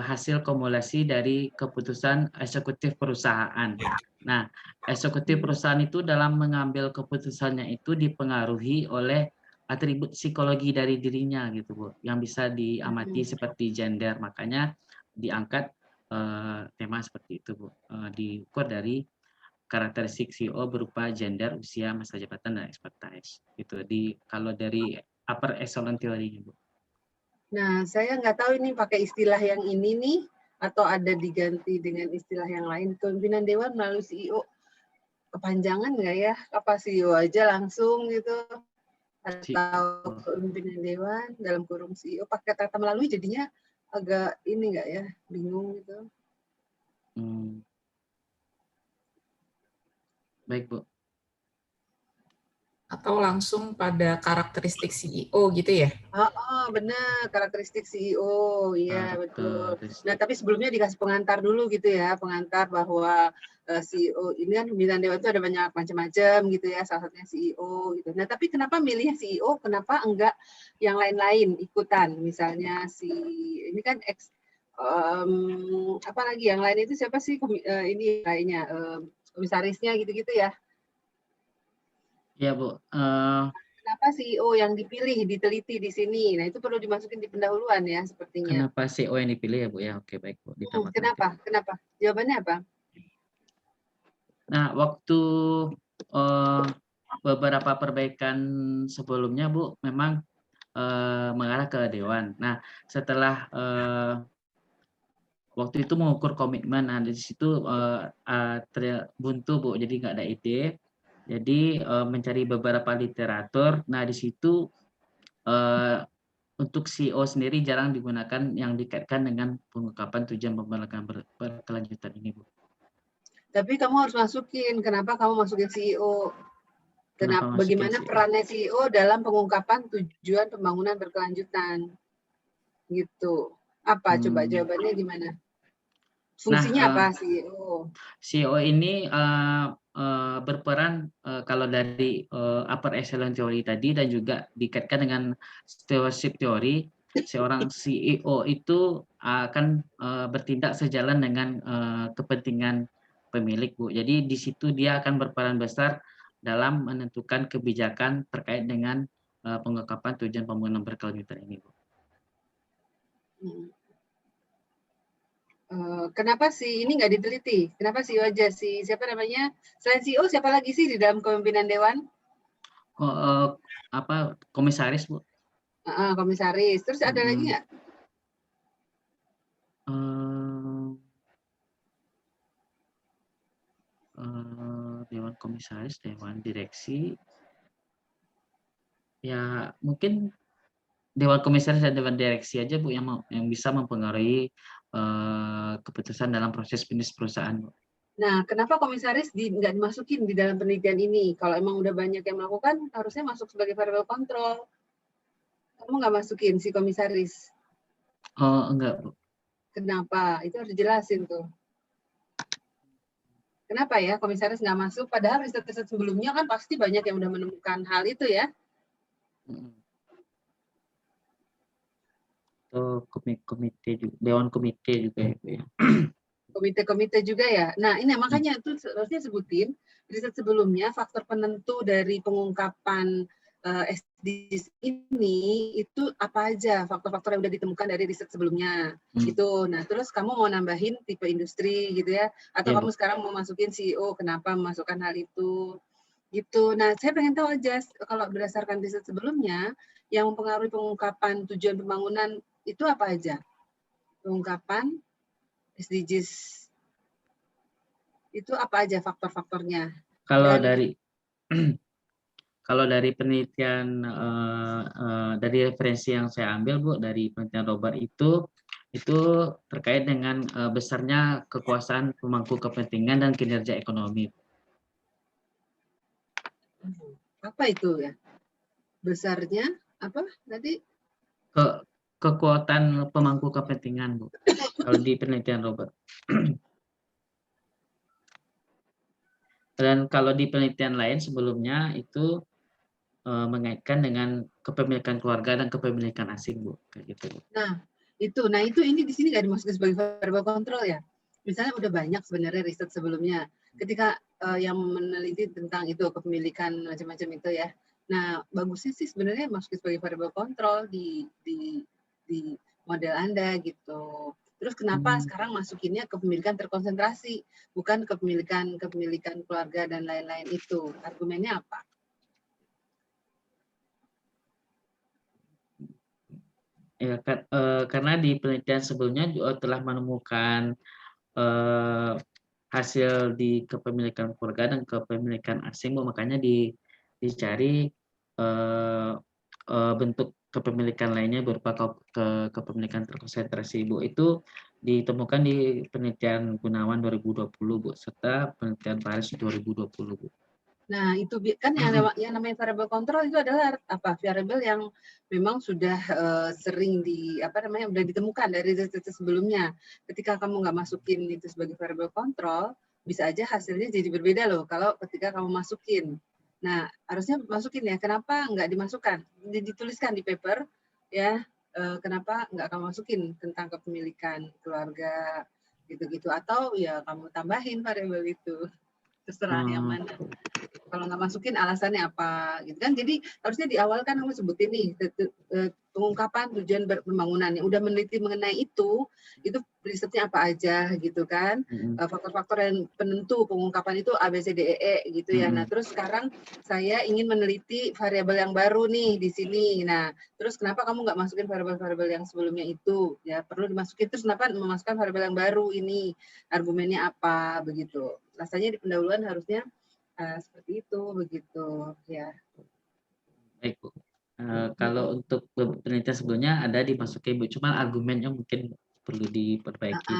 A: hasil kumulasi dari keputusan eksekutif perusahaan. Nah, eksekutif perusahaan itu dalam mengambil keputusannya itu dipengaruhi oleh atribut psikologi dari dirinya gitu, Bu, yang bisa diamati seperti gender. Makanya diangkat tema seperti itu, Bu, diukur dari karakteristik CEO berupa gender, usia, masa jabatan, dan expertise. Gitu. Kalau dari upper echelon theory, Bu.
C: Nah, saya nggak tahu ini pakai istilah yang ini nih atau ada diganti dengan istilah yang lain. Pimpinan dewan melalui CEO kepanjangan nggak ya? Apa CEO aja langsung gitu? Atau pimpinan dewan dalam kurung CEO pakai kata melalui jadinya agak ini nggak ya? Bingung gitu.
A: Baik, Bu.
F: Atau langsung pada karakteristik CEO gitu ya?
C: Benar, karakteristik CEO, iya betul.
A: Karakteristik.
C: Nah, tapi sebelumnya dikasih pengantar dulu gitu ya, pengantar bahwa CEO ini kan pimpinan dewan itu ada banyak macam-macam gitu ya, salah satunya CEO gitu. Nah, tapi kenapa milih CEO, kenapa enggak yang lain-lain ikutan? Misalnya ini kan apa lagi yang lain itu siapa sih ini kayaknya komisarisnya gitu-gitu ya?
A: Ya, Bu.
C: Kenapa CEO yang dipilih, diteliti di sini? Nah, itu perlu dimasukin di pendahuluan ya, sepertinya.
A: Kenapa CEO yang dipilih ya, Bu? Ya, oke, baik, Bu.
C: Kenapa? Kenapa? Jawabannya apa?
A: Nah, waktu beberapa perbaikan sebelumnya, Bu, memang mengarah ke dewan. Nah, setelah waktu itu mengukur komitmen, nah di situ buntu, Bu, jadi nggak ada ide. Jadi mencari beberapa literatur. Nah, di situ untuk CEO sendiri jarang digunakan yang dikaitkan dengan pengungkapan tujuan pembangunan berkelanjutan ini, Bu.
C: Tapi kamu harus masukin. Kenapa kamu masukin CEO? Bagaimana perannya CEO dalam pengungkapan tujuan pembangunan berkelanjutan? Gitu. Apa? Coba jawabannya gimana? Fungsinya apa CEO?
A: CEO ini berperan kalau dari upper echelon theory tadi dan juga dikaitkan dengan stewardship theory, seorang CEO itu akan bertindak sejalan dengan kepentingan pemilik, Bu. Jadi di situ dia akan berperan besar dalam menentukan kebijakan terkait dengan pengungkapan tujuan pembangunan berkelanjutan ini, Bu.
C: Kenapa sih ini nggak diteliti? Kenapa CEO aja sih? Siapa namanya? Selain CEO, siapa lagi sih di dalam kepemimpinan dewan?
A: Komisaris, Bu.
C: Komisaris. Terus ada lagi nggak?
A: Dewan komisaris, dewan direksi, ya mungkin dewan komisaris dan dewan direksi aja Bu yang bisa mempengaruhi keputusan dalam proses bisnis perusahaan Bu.
C: Nah, kenapa komisaris nggak dimasukin di dalam penelitian ini? Kalau emang udah banyak yang melakukan, harusnya masuk sebagai variable control. Kamu nggak masukin si komisaris.
A: Oh enggak Bu.
C: Kenapa? Itu harus dijelasin tuh. Kenapa ya komisaris nggak masuk? Padahal riset-riset sebelumnya kan pasti banyak yang udah menemukan hal itu ya.
A: Atau komite juga, dewan komite juga ya Bu ya.
C: Komite-komite juga ya. Nah, ini makanya itu harusnya sebutin riset sebelumnya faktor penentu dari pengungkapan SDGs ini itu apa aja faktor-faktor yang udah ditemukan dari riset sebelumnya gitu. Nah, terus kamu mau nambahin tipe industri gitu ya, atau kamu sekarang mau masukin CEO, kenapa memasukkan hal itu gitu. Nah, saya pengen tahu aja kalau berdasarkan riset sebelumnya yang mempengaruhi pengungkapan tujuan pembangunan itu apa aja? Pengungkapan SDGs itu apa aja faktor-faktornya?
A: Kalau dari penelitian dari referensi yang saya ambil Bu dari penelitian Robert itu terkait dengan besarnya kekuasaan pemangku kepentingan dan kinerja ekonomi.
C: Apa itu ya? Besarnya apa tadi?
A: Kekuatan pemangku kepentingan Bu. Kalau di penelitian Robert. Dan kalau di penelitian lain sebelumnya itu mengaitkan dengan kepemilikan keluarga dan kepemilikan asing Bu, kayak gitu.
C: Nah itu ini di sini nggak dimasukin sebagai variable control ya. Misalnya udah banyak sebenarnya riset sebelumnya. Ketika yang meneliti tentang itu kepemilikan macam-macam itu ya. Nah bagusnya sih sebenarnya masukin sebagai variable control di model Anda gitu. Terus kenapa sekarang masukinnya kepemilikan terkonsentrasi, bukan kepemilikan keluarga dan lain-lain itu? Argumennya apa?
A: Ya, karena di penelitian sebelumnya juga telah menemukan hasil di kepemilikan keluarga dan kepemilikan asing, makanya dicari bentuk kepemilikan lainnya berupa kepemilikan terkonsentrasi Bu. Itu ditemukan di penelitian Gunawan 2020 Bu, serta penelitian Paris 2020 Bu.
C: Nah, itu kan yang namanya variable control itu adalah apa? Variable yang memang sudah sering udah ditemukan dari riset sebelumnya. Ketika kamu nggak masukin itu sebagai variable control, bisa aja hasilnya jadi berbeda loh kalau ketika kamu masukin. Nah, harusnya masukin ya. Kenapa nggak dimasukkan? Dituliskan di paper ya. Kenapa nggak kamu masukin tentang kepemilikan keluarga gitu-gitu, atau ya kamu tambahin variable itu, terserah yang mana. Kalau nggak masukin alasannya apa gitu kan. Jadi harusnya di awal kan kamu sebutin nih pengungkapan tujuan pembangunan yang udah meneliti mengenai itu risetnya apa aja gitu kan. Faktor-faktor yang penentu pengungkapan itu A, B, C, D, E gitu ya. Nah terus sekarang saya ingin meneliti variabel yang baru nih di sini. Nah terus kenapa kamu nggak masukin variabel-variabel yang sebelumnya itu ya, perlu dimasukin. Terus kenapa memasukkan variabel yang baru ini, argumennya apa begitu. Rasanya di pendahuluan harusnya seperti itu begitu ya.
A: Baik Bu. Kalau untuk penelitian sebelumnya ada dimasukin Bu, cuma argumennya mungkin perlu diperbaiki.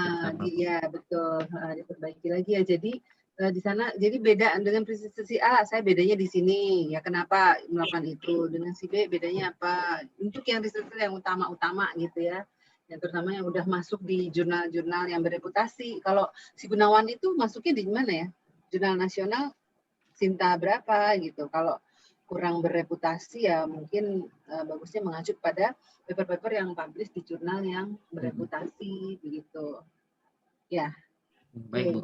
C: Iya betul, diperbaiki lagi ya. Jadi di sana jadi beda dengan presentasi A, saya bedanya di sini ya, kenapa melakukan itu. Dengan si B bedanya apa, untuk yang riset yang utama-utama gitu ya, yang terutama yang udah masuk di jurnal-jurnal yang bereputasi. Kalau si Gunawan itu masuknya di mana ya, jurnal nasional Sinta berapa gitu. Kalau kurang bereputasi ya mungkin bagusnya mengacu pada paper-paper yang publish di jurnal yang bereputasi begitu. Ya.
A: Baik Bu.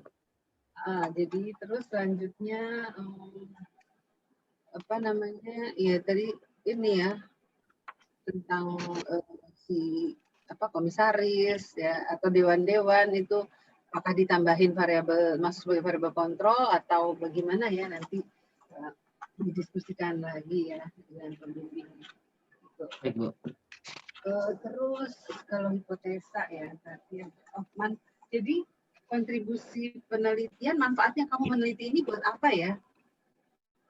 C: Jadi terus selanjutnya ya tadi ini ya tentang si komisaris ya atau dewan-dewan itu apakah ditambahin variabel masuk sebagai variabel kontrol atau bagaimana ya, nanti didiskusikan lagi ya dengan pembimbing.
A: Baik Bu.
C: Terus kalau hipotesa ya tadi jadi kontribusi penelitian, manfaatnya kamu meneliti ini buat apa ya?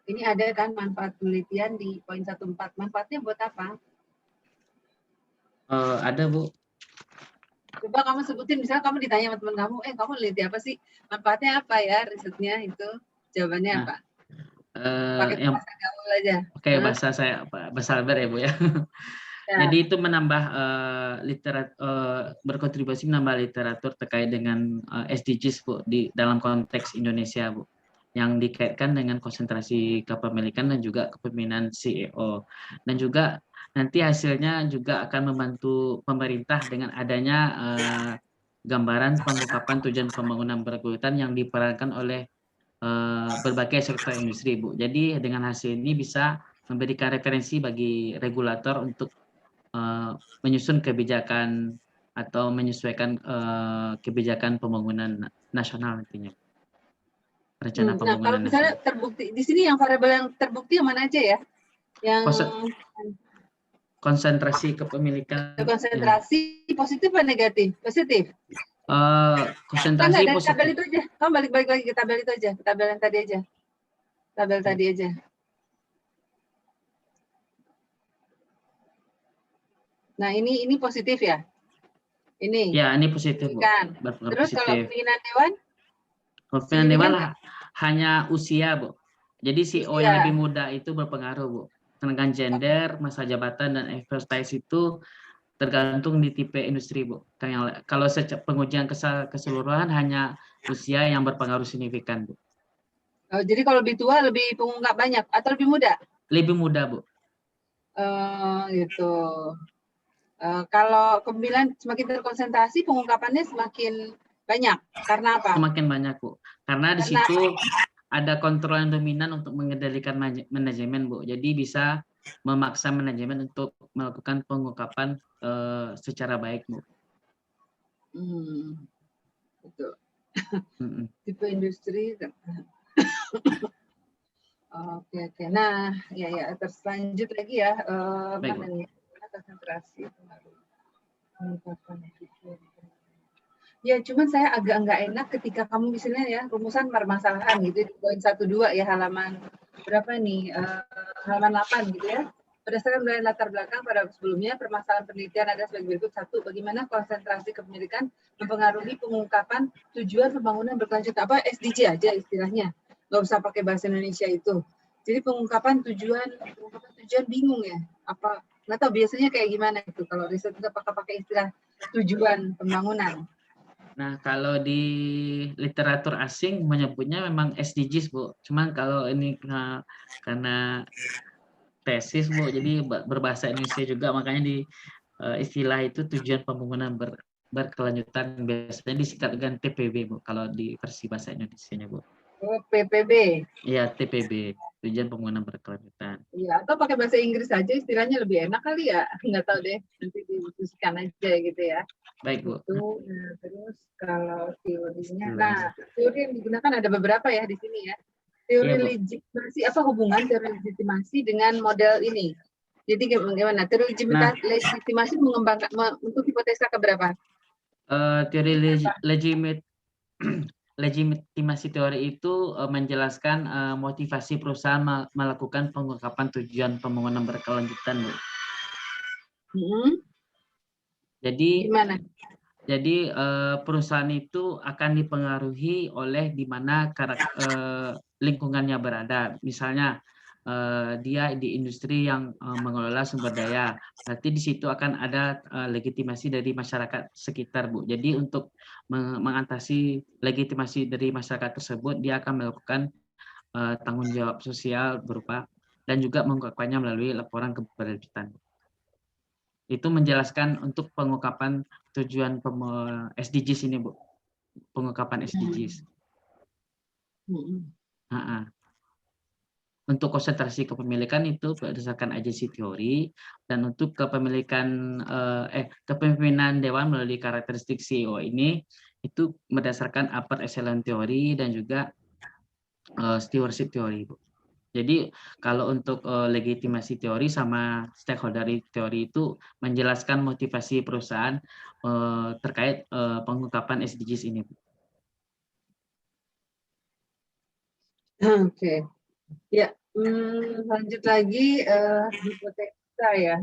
C: Ini ada kan manfaat penelitian di poin 14. Manfaatnya buat apa?
A: Ada Bu.
C: Coba kamu sebutin, misalnya kamu ditanya sama teman kamu, kamu neliti apa sih? Manfaatnya apa ya risetnya itu? Jawabannya
A: Nah,
C: apa? Pakai
A: yang
C: bahasa gaul aja.
A: Oke, bahasa saya bahasa Alber ya Bu ya.
C: Ya.
A: Jadi itu menambah berkontribusi menambah literatur terkait dengan SDGs Bu di dalam konteks Indonesia Bu, yang dikaitkan dengan konsentrasi kepemilikan dan juga kepemimpinan CEO, dan juga nanti hasilnya juga akan membantu pemerintah dengan adanya gambaran pengungkapan tujuan pembangunan berkelanjutan yang diperankan oleh berbagai sektor industri Bu. Jadi dengan hasil ini bisa memberikan referensi bagi regulator untuk menyusun kebijakan atau menyesuaikan kebijakan pembangunan nasional nantinya. Rencana
C: Nah, kalau
A: pembangunan
C: misalnya
A: nasional.
C: terbukti di sini yang variabel yang terbukti yang mana aja ya? Yang
A: konsentrasi kepemilikan.
C: konsentrasi positif atau negatif? Positif.
A: Konsentrasi
C: dari
A: positif.
C: tabel itu aja. Kamu balik lagi ke tabel itu aja, ke tabel yang tadi aja. Tabel tadi aja. Nah, ini positif ya? Ini.
A: Ya, ini positif, Bu.
C: Kan. Terus
A: Positif.
C: kalau pimpinan dewan?
A: Pimpinan dewan hanya usia, Bu. Jadi CEO yang lebih muda itu berpengaruh, Bu. Sedangkan gender, masa jabatan, dan expertise itu tergantung di tipe industri, Bu. Kalau pengujian keseluruhan hanya usia yang berpengaruh signifikan, Bu.
C: Oh, jadi kalau lebih tua lebih pengungkap banyak atau lebih muda?
A: Lebih muda, Bu.
C: Gitu. Kalau kepemilikan semakin terkonsentrasi, pengungkapannya semakin banyak. Karena apa?
A: Semakin banyak, Bu. Karena di situ ada kontrol yang dominan untuk mengendalikan manajemen, Bu. Jadi bisa memaksa manajemen untuk melakukan pengungkapan secara baik, Bu.
C: Betul. Tipe industri. Oke. Nah, ya terus lanjut lagi ya. Mana nih? Konsentrasi ya, cuman saya agak nggak enak ketika kamu misalnya ya rumusan permasalahan gitu di poin 1-2 ya halaman berapa nih? Halaman 8 gitu ya. Berdasarkan dari latar belakang pada sebelumnya, permasalahan penelitian ada sebagai berikut. 1. Bagaimana konsentrasi kepemilikan mempengaruhi pengungkapan tujuan pembangunan berkelanjutan. Apa SDG aja istilahnya. Nggak usah pakai bahasa Indonesia itu. Jadi pengungkapan tujuan bingung ya. Apa nggak tahu biasanya kayak gimana itu kalau riset itu pakai istilah tujuan pembangunan.
A: Nah, kalau di literatur asing menyebutnya memang SDGs, Bu. Cuman kalau ini karena tesis, Bu, jadi berbahasa Indonesia juga, makanya di istilah itu tujuan pembangunan berkelanjutan, biasanya disingkat dengan TPB, Bu, kalau di versi bahasa Indonesianya, Bu.
C: Oh, PPB.
A: Iya, TPB, tujuan pembangunan berkelanjutan.
C: Iya, atau pakai bahasa Inggris aja istilahnya lebih enak kali ya. Nggak tahu deh, nanti didiskusikan aja gitu ya.
A: Baik, Bu.
C: Nah, terus kalau teorinya, teori yang digunakan ada beberapa ya di sini ya. Teori legitimasi, apa hubungan teori legitimasi dengan model ini? Jadi gimana? Teori legitimasi mengembangkan untuk hipotesa keberapa?
A: Teori legitimasi teori itu menjelaskan motivasi perusahaan melakukan pengungkapan tujuan pembangunan berkelanjutan, Bu. Jadi
C: gimana?
A: Jadi perusahaan itu akan dipengaruhi oleh di mana lingkungannya berada. Misalnya dia di industri yang mengelola sumber daya, berarti di situ akan ada legitimasi dari masyarakat sekitar, Bu. Jadi untuk mengatasi legitimasi dari masyarakat tersebut, dia akan melakukan tanggung jawab sosial berupa dan juga mengungkapkannya melalui laporan keberlanjutan. Itu menjelaskan untuk pengungkapan tujuan SDGs ini, Bu. Pengungkapan SDGs. Untuk konsentrasi kepemilikan itu berdasarkan agensi teori, dan untuk kepemilikan kepemimpinan dewan melalui karakteristik CEO ini itu berdasarkan upper echelon teori dan juga stewardship teori, Bu. Jadi kalau untuk legitimasi teori sama stakeholder teori itu menjelaskan motivasi perusahaan terkait pengungkapan SDGs ini, Bu.
C: Oke. Ya, lanjut lagi hipotesa ya.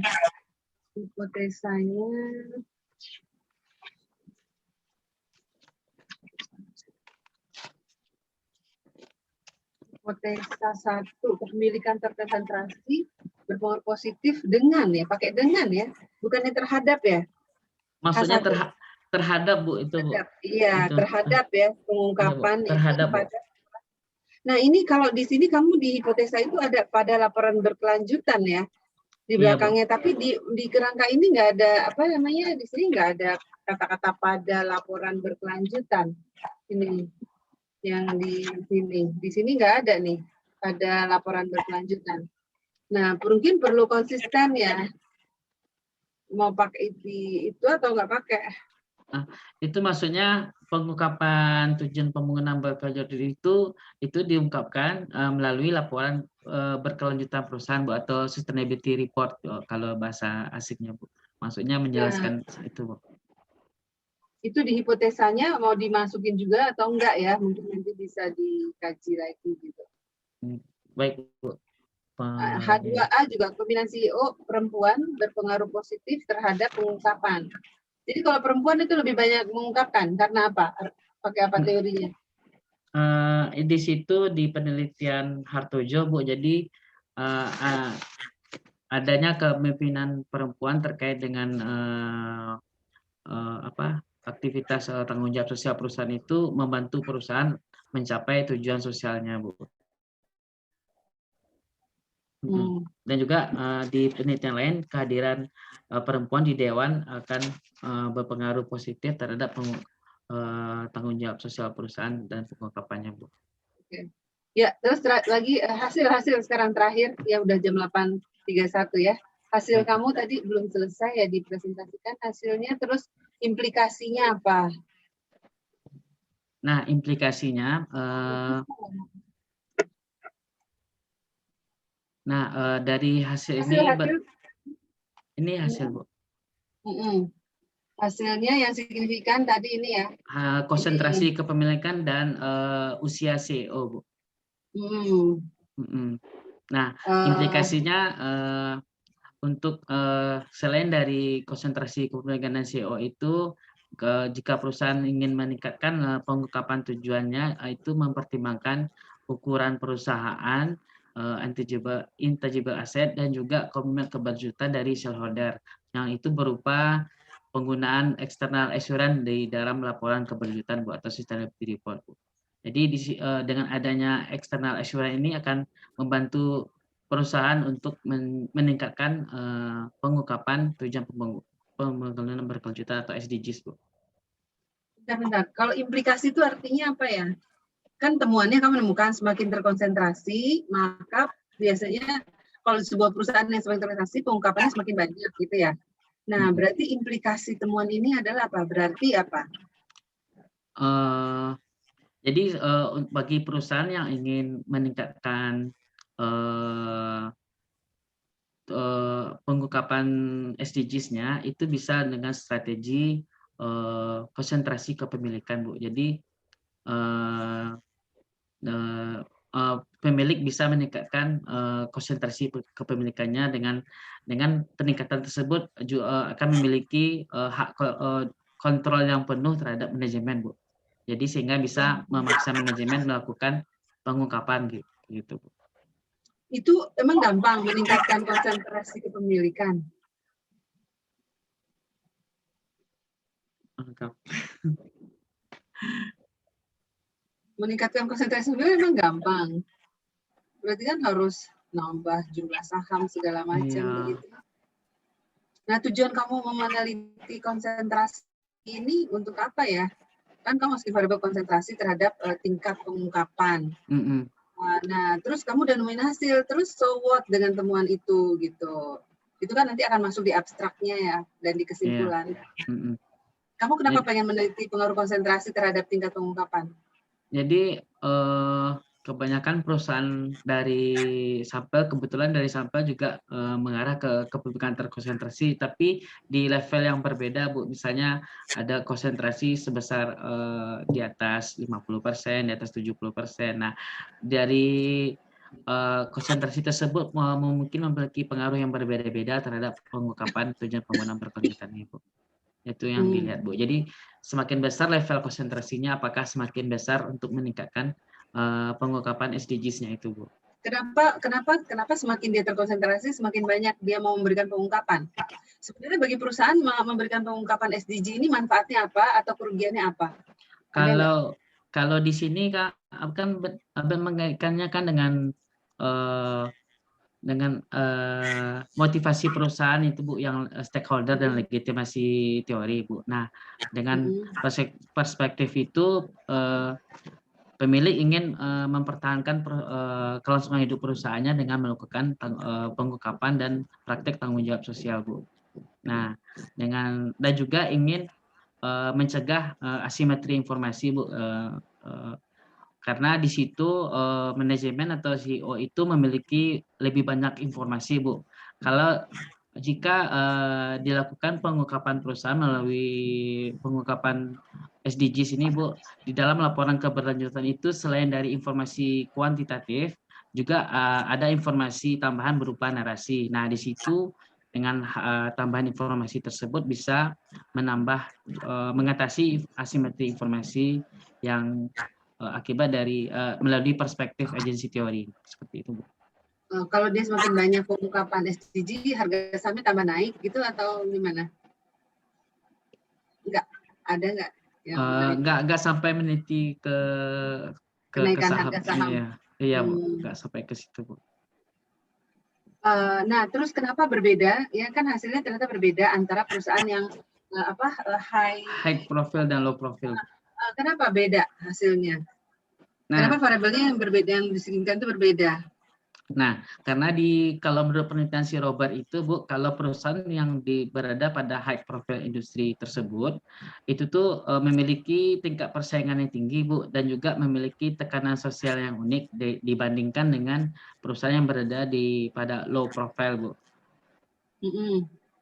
C: Hipotesanya hipotesa 1, kepemilikan terkonsentrasi berpengaruh positif dengan ya, pakai dengan ya, bukannya terhadap ya.
A: Maksudnya
C: H1.
A: terhadap Bu itu Bu.
C: Terhadap, iya,
A: Itu.
C: terhadap ya pengungkapan itu
A: Terhadap Bu.
C: pada. Nah ini kalau di sini kamu di hipotesa itu ada pada laporan berkelanjutan ya di
A: Iya Bu.
C: belakangnya, tapi di kerangka ini nggak ada apa namanya, di sini nggak ada kata-kata pada laporan berkelanjutan. Ini yang di sini nggak ada nih pada laporan berkelanjutan. Nah mungkin perlu konsisten ya, mau pakai itu atau nggak pakai.
A: Itu maksudnya pengungkapan tujuan pembangunan berkelanjutan itu diungkapkan melalui laporan berkelanjutan perusahaan Bu, atau sustainability report kalau bahasa asiknya Bu. Maksudnya menjelaskan itu Bu.
C: Itu di hipotesanya mau dimasukin juga atau enggak ya? Mungkin nanti bisa dikaji lagi gitu.
A: Baik Bu.
C: H2A juga pemilihan CEO perempuan berpengaruh positif terhadap pengungkapan. Jadi kalau perempuan itu lebih banyak mengungkapkan karena apa? Pakai apa teorinya?
A: Di situ di penelitian Hartojo Bu, jadi adanya kepemimpinan perempuan terkait dengan aktivitas tanggung jawab sosial perusahaan itu membantu perusahaan mencapai tujuan sosialnya Bu. Dan juga di penelitian lain kehadiran perempuan di dewan akan berpengaruh positif terhadap tanggung jawab sosial perusahaan dan pengungkapannya Bu.
C: Oke. Ya, terus lagi hasil sekarang terakhir ya, udah jam 8.31 ya. Hasil kamu tadi belum selesai ya dipresentasikan hasilnya, terus implikasinya apa?
A: Nah, implikasinya dari hasil ini hasil Bu.
C: Hasilnya yang signifikan tadi ini ya.
A: Konsentrasi kepemilikan dan usia CEO Bu. Nah, implikasinya untuk selain dari konsentrasi kepemilikan dan CEO itu, jika perusahaan ingin meningkatkan pengungkapan tujuannya, itu mempertimbangkan ukuran perusahaan, intangible asset, dan juga komitmen keberlanjutan dari shareholder, yang itu berupa penggunaan external assurance di dalam laporan keberlanjutan Bu, atau sustainability report Bu. Jadi dengan adanya external assurance ini akan membantu perusahaan untuk meningkatkan pengungkapan tujuan pembangunan berkelanjutan atau SDGs Bu.
C: Bentar. Kalau implikasi itu artinya apa ya? Kan temuannya kamu menemukan semakin terkonsentrasi, maka biasanya kalau sebuah perusahaan yang semakin terkonsentrasi, pengungkapannya semakin banyak gitu ya. Nah, berarti implikasi temuan ini adalah apa? Berarti apa?
A: Jadi bagi perusahaan yang ingin meningkatkan pengungkapan SDGs-nya, itu bisa dengan strategi konsentrasi kepemilikan Bu. Jadi pemilik bisa meningkatkan konsentrasi kepemilikannya dengan peningkatan tersebut akan memiliki hak kontrol yang penuh terhadap manajemen Bu. Jadi sehingga bisa memaksa manajemen melakukan pengungkapan gitu Bu.
C: Itu emang gampang meningkatkan konsentrasi kepemilikan. Meningkatkan konsentrasi memang gampang. Berarti kan harus nambah jumlah saham segala macam begitu. Nah, tujuan kamu meneliti konsentrasi ini untuk apa ya? Kan kamu mesti variabel konsentrasi terhadap tingkat pengungkapan. Nah, terus kamu udah nemuin hasil, terus so what dengan temuan itu gitu. Itu kan nanti akan masuk di abstraknya ya dan di kesimpulan. Kamu kenapa pengen meneliti pengaruh konsentrasi terhadap tingkat pengungkapan?
A: Jadi kebanyakan perusahaan kebetulan dari sampel juga mengarah ke kepemilikan terkonsentrasi, tapi di level yang berbeda, Bu. Misalnya ada konsentrasi sebesar di atas 50%, di atas 70%. Nah, dari konsentrasi tersebut mungkin memiliki pengaruh yang berbeda-beda terhadap pengungkapan tujuan pembangunan berkelanjutan ini, Bu. Itu yang dilihat, Bu. Jadi semakin besar level konsentrasinya, apakah semakin besar untuk meningkatkan pengungkapan SDGs-nya itu, Bu.
C: Kenapa semakin dia terkonsentrasi, semakin banyak dia mau memberikan pengungkapan? Sebenarnya bagi perusahaan memberikan pengungkapan SDG ini manfaatnya apa atau kerugiannya apa?
A: Kalau di sini Kak, kan mengaitkannya kan dengan motivasi perusahaan itu, Bu, yang stakeholder dan legitimasi teori, Bu. Nah, dengan perspektif itu pemilik ingin mempertahankan kelangsungan hidup perusahaannya dengan melakukan pengungkapan dan praktek tanggung jawab sosial, Bu. Nah, dan juga ingin mencegah asimetri informasi, Bu, karena di situ manajemen atau CEO itu memiliki lebih banyak informasi, Bu. Kalau jika dilakukan pengungkapan perusahaan melalui pengungkapan SDGs ini, Bu, di dalam laporan keberlanjutan itu selain dari informasi kuantitatif, juga ada informasi tambahan berupa narasi. Nah, di situ dengan tambahan informasi tersebut bisa mengatasi asimetri informasi yang akibat dari melalui perspektif agensi teori, seperti itu, Bu.
C: Kalau dia semakin banyak pengungkapan SDG, harga sahamnya tambah naik gitu atau gimana? Enggak
A: sampai meniti ke
C: kenaikan
A: saham.
C: harga saham.
A: Iya, Bu, nggak sampai ke situ, Bu.
C: Nah, terus kenapa berbeda? Ya kan hasilnya ternyata berbeda antara perusahaan yang high
A: profile dan low profile.
C: Kenapa beda hasilnya?
A: Nah,
C: kenapa variabelnya yang berbeda, yang disebutkan itu berbeda?
A: Nah, karena kalau menurut penelitian si Robert itu, Bu, kalau perusahaan yang berada pada high profile industri tersebut, itu tuh memiliki tingkat persaingan yang tinggi, Bu, dan juga memiliki tekanan sosial yang unik dibandingkan dengan perusahaan yang berada pada low profile, Bu.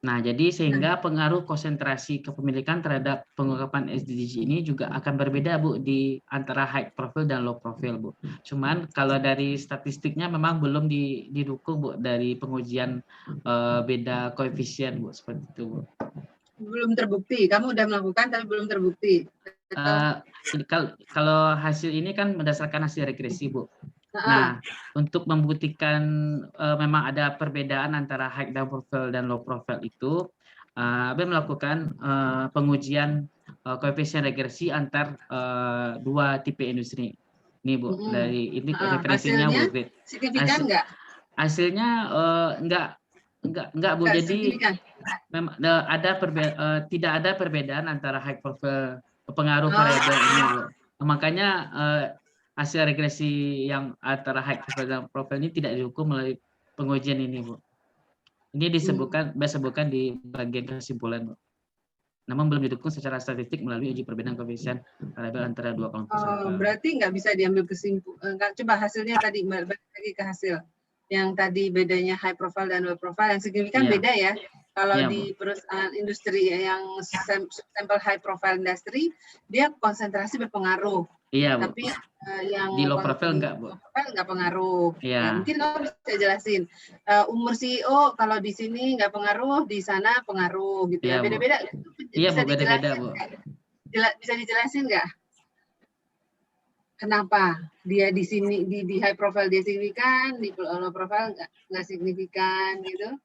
A: Nah, jadi sehingga pengaruh konsentrasi kepemilikan terhadap pengungkapan SDG ini juga akan berbeda, Bu, di antara high profile dan low profile, Bu. Cuman kalau dari statistiknya memang belum didukung, Bu, dari pengujian beda koefisien, Bu, seperti itu, Bu.
C: Belum terbukti, kamu udah melakukan tapi belum terbukti.
A: Kalau hasil ini kan berdasarkan hasil regresi, Bu. Nah, untuk membuktikan memang ada perbedaan antara high profile dan low profile itu, Abel melakukan pengujian koefisien regresi antar dua tipe industri. Ini, Bu, dari ini referensinya, Bu.
C: Signifikan nggak?
A: Hasilnya enggak, Bu. Jadi memang tidak ada perbedaan antara high profile pengaruh variabel ini, Bu. Makanya hasil regresi yang antara high profile dan profile ini tidak dihukum melalui pengujian ini, Bu. Ini disebutkan di bagian kesimpulan, Bu. Namun belum didukung secara statistik melalui uji perbedaan koefisien variabel antara dua kelompok sampel.
C: Berarti nggak bisa diambil kesimpulan. Coba hasilnya tadi, balik lagi ke hasil. Yang tadi bedanya high profile dan low profile, yang signifikan beda ya. Kalau di perusahaan industri yang sampel high profile industri, dia konsentrasi berpengaruh.
A: Iya, Bu.
C: Tapi yang
A: di low profile enggak, Bu.
C: Enggak pengaruh.
A: Iya.
C: Ya, mungkin kamu bisa jelasin. Umur CEO kalau di sini enggak pengaruh, di sana pengaruh gitu ya. Beda-beda.
A: Iya, Bu, beda-beda, Bu.
C: Bisa dijelasin enggak? Kenapa dia di sini di high profile dia signifikan, di low profile enggak signifikan gitu?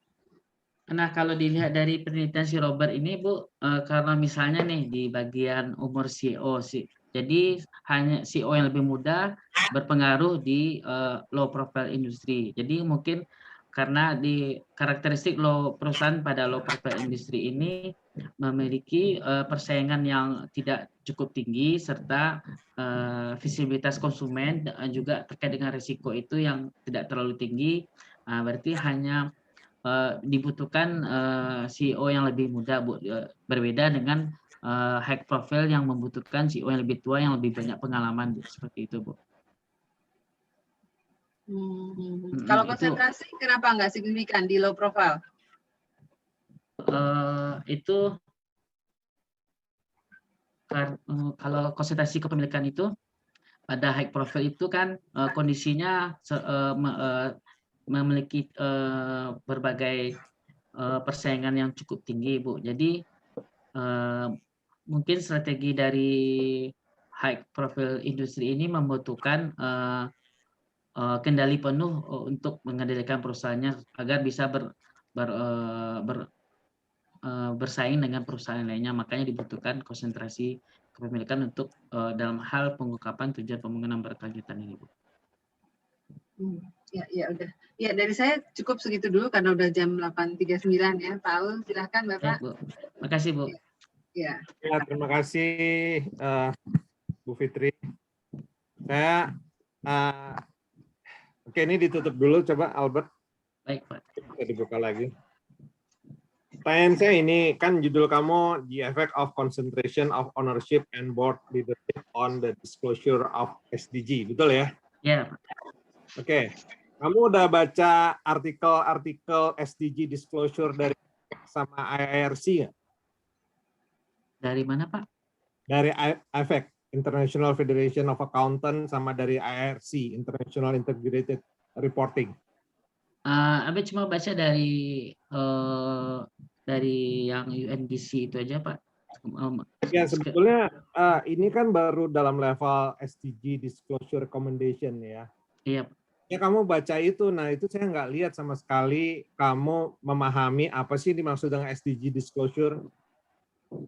A: Nah, kalau dilihat dari penelitian si Robert ini, Bu, karena misalnya nih di bagian umur CEO sih. Jadi hanya CEO yang lebih muda berpengaruh di low profile industri. Jadi mungkin karena di karakteristik perusahaan pada low profile industri ini memiliki persaingan yang tidak cukup tinggi serta visibilitas konsumen dan juga terkait dengan risiko itu yang tidak terlalu tinggi. Berarti hanya dibutuhkan CEO yang lebih muda, Bu, berbeda dengan high profile yang membutuhkan CEO yang lebih tua yang lebih banyak pengalaman, Bu, seperti itu, Bu.
C: Kalau
A: Itu
C: konsentrasi kenapa nggak signifikan di low profile?
A: itu kalau konsentrasi kepemilikan itu pada high profile itu kan kondisinya memiliki berbagai persaingan yang cukup tinggi, Bu. Jadi mungkin strategi dari high profile industri ini membutuhkan kendali penuh untuk mengendalikan perusahaannya agar bisa bersaing dengan perusahaan lainnya. Makanya dibutuhkan konsentrasi kepemilikan untuk dalam hal pengungkapan tujuan pembangunan berkelanjutan ini, Bu.
C: Ya udah. Ya dari saya cukup segitu dulu karena udah jam 8.39 ya. Pak Aul, silahkan Bapak.
A: Bu. Makasih, Bu.
C: Ya.
B: Terima kasih Bu Fitri. Saya oke, ini ditutup dulu, coba Albert.
A: Baik, Pak.
B: Bisa dibuka lagi. Pertanyaan saya ini, kan judul kamu The Effect of Concentration of Ownership and Board Leadership on the Disclosure of SDG, betul ya?
A: Ya, Pak.
B: Oke, kamu udah baca artikel-artikel SDG disclosure dari sama IIRC nggak?
A: Dari mana, Pak?
B: Dari IFAC, International Federation of Accountants, sama dari IIRC, International Integrated Reporting.
A: Abi cuma baca dari yang UNDC itu aja, Pak.
B: Ya, sebetulnya ini kan baru dalam level SDG Disclosure Recommendation ya.
A: Iya, Pak.
B: Ya, kamu baca itu, nah itu saya nggak lihat sama sekali kamu memahami apa sih dimaksud dengan SDG Disclosure.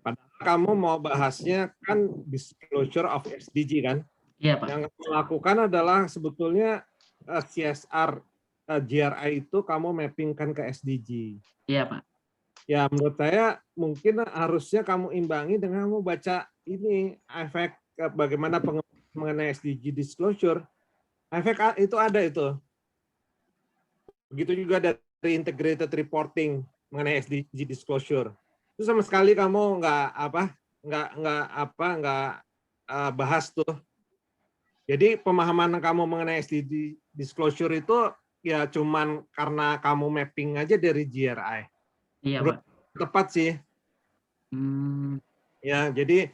B: Padahal kamu mau bahasnya kan Disclosure of SDG kan.
A: Iya, Pak.
B: Yang kamu lakukan adalah sebetulnya CSR, GRI itu kamu mappingkan ke SDG.
A: Iya, Pak.
B: Ya, menurut saya mungkin harusnya kamu imbangi dengan kamu baca ini efek bagaimana pengembangan mengenai SDG disclosure. Efek itu ada itu. Begitu juga dari integrated reporting mengenai SDG disclosure. Itu sama sekali kamu nggak bahas tuh. Jadi pemahaman kamu mengenai SDG disclosure itu ya cuman karena kamu mapping aja dari GRI.
A: Iya, Pak.
B: Tepat sih. Ya, jadi